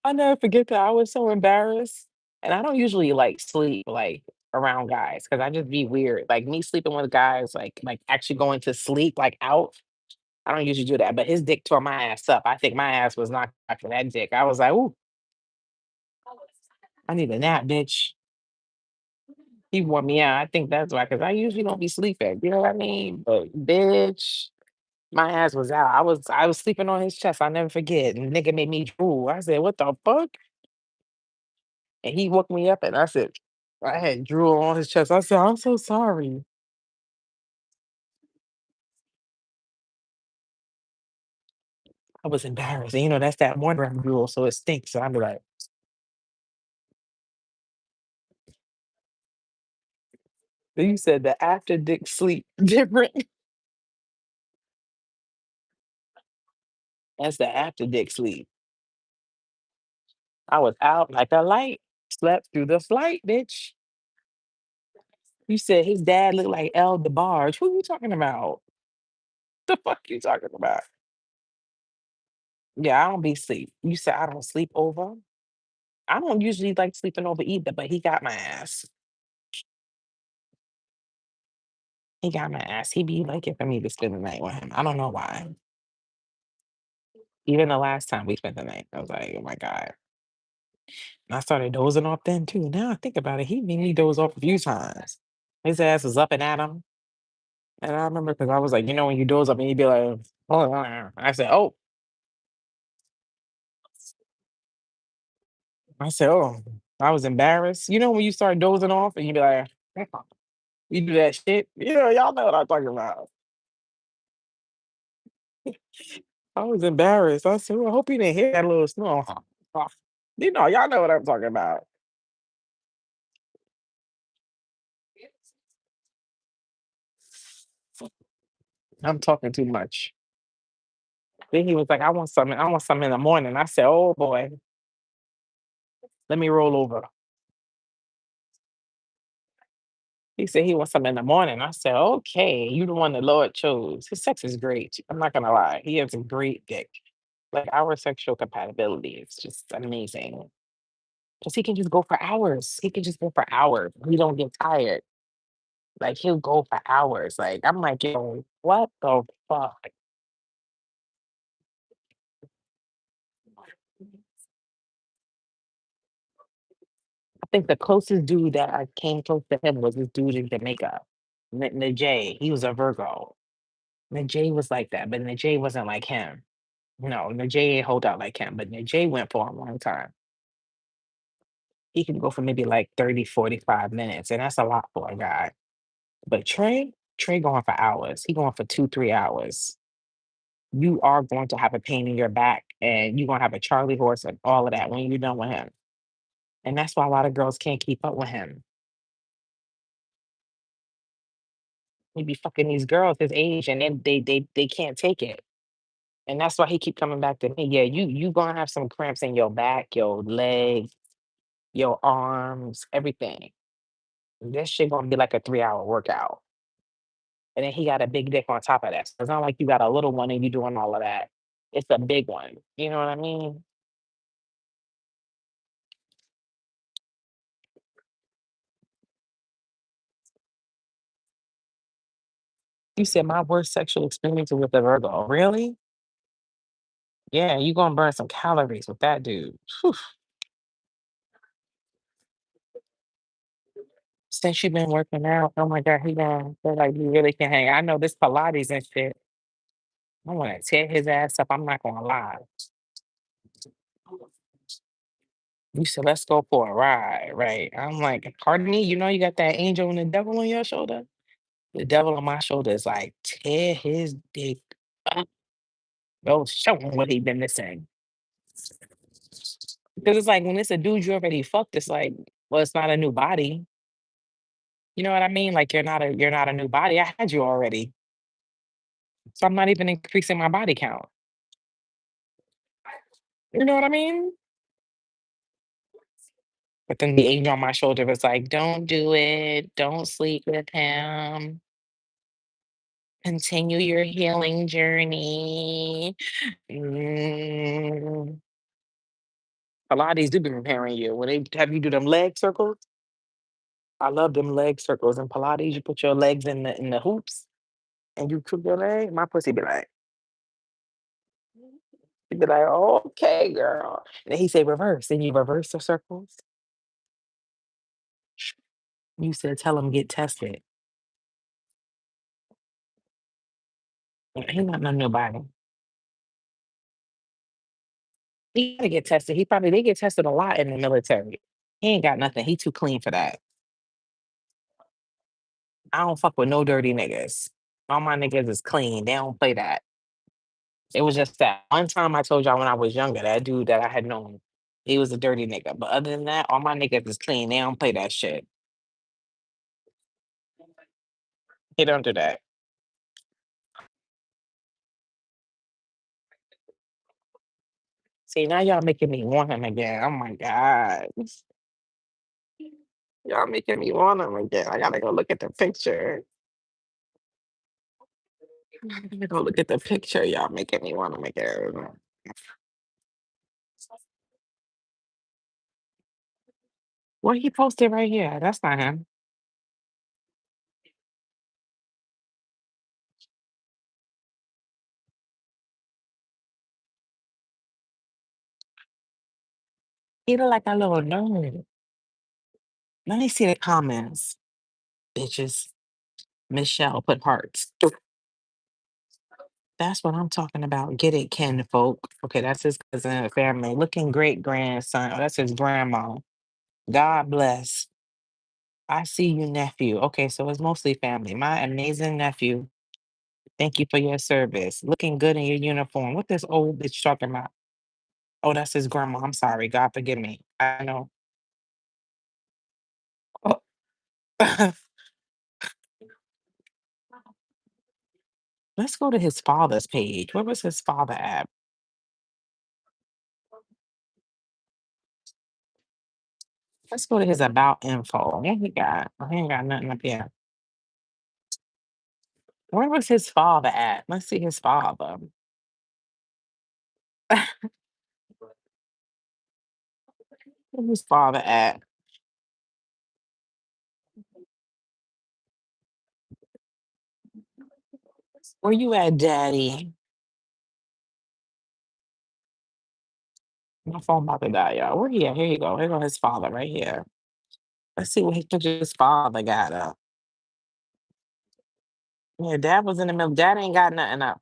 S1: I never forget that. I was so embarrassed. And I don't usually like sleep like around guys because I just be weird. Like me sleeping with guys, like actually going to sleep like out. I don't usually do that. But his dick tore my ass up. I think my ass was knocked after that dick. I was like, ooh, I need a nap, bitch. He wore me out. I think that's why, because I usually don't be sleeping. You know what I mean? But bitch, my ass was out. I was sleeping on his chest. I never forget. And nigga made me drool. I said, what the fuck? And he woke me up and I said, I had drool on his chest. I said, I'm so sorry. I was embarrassed. And you know, that's that one round drool, so it stinks. So I'm like, you said the after dick sleep different. That's the after dick sleep. I was out like a light, slept through the flight, bitch. You said his dad looked like El DeBarge. Who you talking about? The fuck you talking about? Yeah, I don't be sleep. You said I don't sleep over. I don't usually like sleeping over either, but he got my ass. He got my ass. He be liking for me to spend the night with him. I don't know why. Even the last time we spent the night, I was like, oh my God. And I started dozing off then too. Now I think about it, he made me doze off a few times. His ass was up and at him. And I remember because I was like, when you doze up and you be like, oh, I said, oh, oh, I was embarrassed. You know, when you start dozing off and you be like, you do that shit. Y'all know what I'm talking about. I was embarrassed. I said, well, I hope you didn't hear that little snore. Y'all know what I'm talking about. I'm talking too much. Then he was like, I want something in the morning. I said, oh boy, let me roll over. He said he wants something in the morning. I said, okay, you the one the Lord chose. His sex is great. I'm not gonna lie. He has a great dick. Like our sexual compatibility is just amazing. Because he can just go for hours. He can just go for hours. He don't get tired. Like he'll go for hours. Like I'm like, yo, what the fuck? I think the closest dude that I came close to him was this dude in Jamaica, Najee. He was a Virgo. Najee was like that, but Najee wasn't like him. No, Najee ain't hold out like him, but Najee went for a long time. He can go for maybe like 30, 45 minutes, and that's a lot for a guy. But Trey going for hours. He going for 2, 3 hours. You are going to have a pain in your back, and you're gonna have a Charlie horse and all of that when you're done with him. And that's why a lot of girls can't keep up with him. He be fucking these girls his age, and then they can't take it. And that's why he keep coming back to me. Yeah, you gonna have some cramps in your back, your legs, your arms, everything. This shit gonna be like a 3-hour workout. And then he got a big dick on top of that. So it's not like you got a little one and you doing all of that. It's a big one. You know what I mean? You said my worst sexual experience was with a Virgo. Really? Yeah, you gonna burn some calories with that dude. Whew. Since you've been working out, oh my God, he gonna feel like you really can hang. I know this Pilates and shit. I wanna tear his ass up. I'm not gonna lie. You said, let's go for a ride, right? I'm like, pardon me, you got that angel and the devil on your shoulder? The devil on my shoulder is like, tear his dick up. Go show him what he been missing. Because it's like when it's a dude you already fucked, it's like, well, it's not a new body. You know what I mean? Like you're not a new body. I had you already. So I'm not even increasing my body count. You know what I mean? But then the angel on my shoulder was like, don't do it. Don't sleep with him. Continue your healing journey. Mm. Pilates do be preparing you. When they have you do them leg circles, I love them leg circles in Pilates. You put your legs in the hoops and you crook your leg. My pussy be like, he be like, okay, girl. And then he say reverse. Then you reverse the circles. You said tell him get tested. He not know nobody. He gotta get tested. They get tested a lot in the military. He ain't got nothing. He too clean for that. I don't fuck with no dirty niggas. All my niggas is clean. They don't play that. It was just that one time I told y'all when I was younger, that dude that I had known, he was a dirty nigga. But other than that, all my niggas is clean. They don't play that shit. He don't do that. See, now y'all making me want him again. Oh my God. Y'all making me want him again. I gotta go look at the picture. I gotta go look at the picture. Y'all making me want him again. Well, he posted right here. That's not him. He look like a little nerd. Let me see the comments, bitches. Michelle put hearts. That's what I'm talking about. Get it, Ken folk. Okay, that's his cousin and family. Looking great grandson. Oh, that's his grandma. God bless. I see you, nephew. Okay, so it's mostly family. My amazing nephew. Thank you for your service. Looking good in your uniform. What this old bitch talking about? Oh, that's his grandma. I'm sorry. God forgive me. I know. Oh. Let's go to his father's page. Where was his father at? Let's go to his about info. What he got? Oh, he ain't got nothing up here. Where was his father at? Let's see his father. Where his father at? Where you at, daddy? My phone about to die, y'all. Where he at? Here you go. Here go his father right here. Let's see what his father got up. Yeah, dad was in the middle. Dad ain't got nothing up.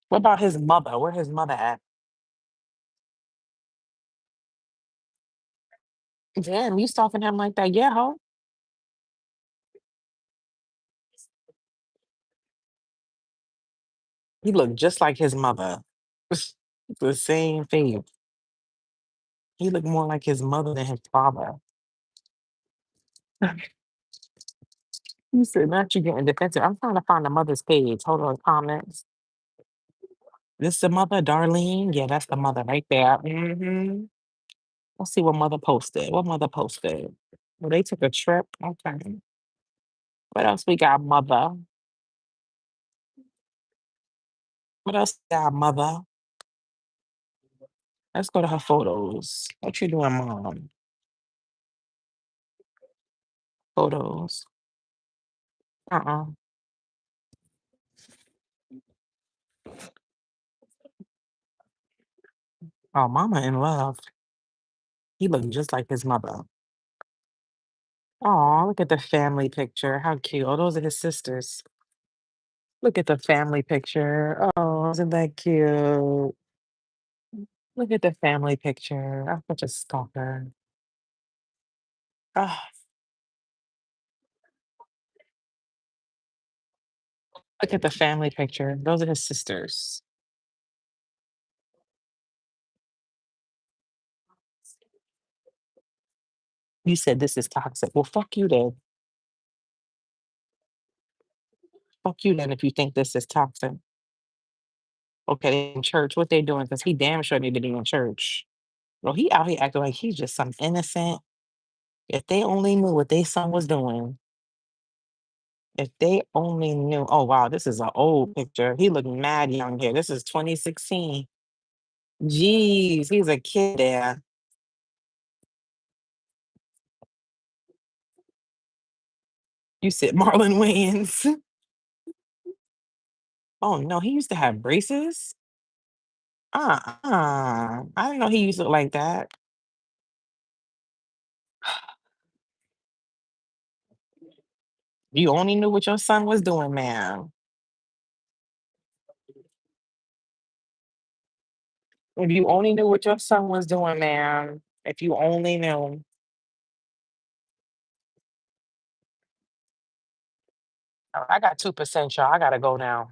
S1: What about his mother? Where his mother at? Damn, you stalking him like that? Yeah, ho. He looked just like his mother. The same face. He looked more like his mother than his father. You said not you getting defensive. I'm trying to find the mother's page. Hold on, comments. This the mother, Darlene? Yeah, that's the mother right there. Let's see what mother posted. What mother posted? Well, they took a trip. Okay. What else we got, mother? What else we got, mother? Let's go to her photos. What you doing, mom? Photos. Uh-uh. Oh, mama in love. He looked just like his mother. Oh, look at the family picture. How cute. Oh, those are his sisters. Look at the family picture. Oh, isn't that cute? Look at the family picture. I'm such a stalker. Oh, look at the family picture. Those are his sisters. You said this is toxic. Well, fuck you then. Fuck you then if you think this is toxic. Okay, in church, what they doing? Because he damn sure need to be in church. Well, he out here acting like he's just some innocent. If they only knew what their son was doing. If they only knew. Oh wow, this is an old picture. He looked mad young here. This is 2016. Jeez, he's a kid there. You said Marlon Wayans. Oh no, he used to have braces. I didn't know he used to look like that. You only knew what your son was doing, man. If you only knew what your son was doing, man. If you only knew. I got 2%, y'all. I gotta go now.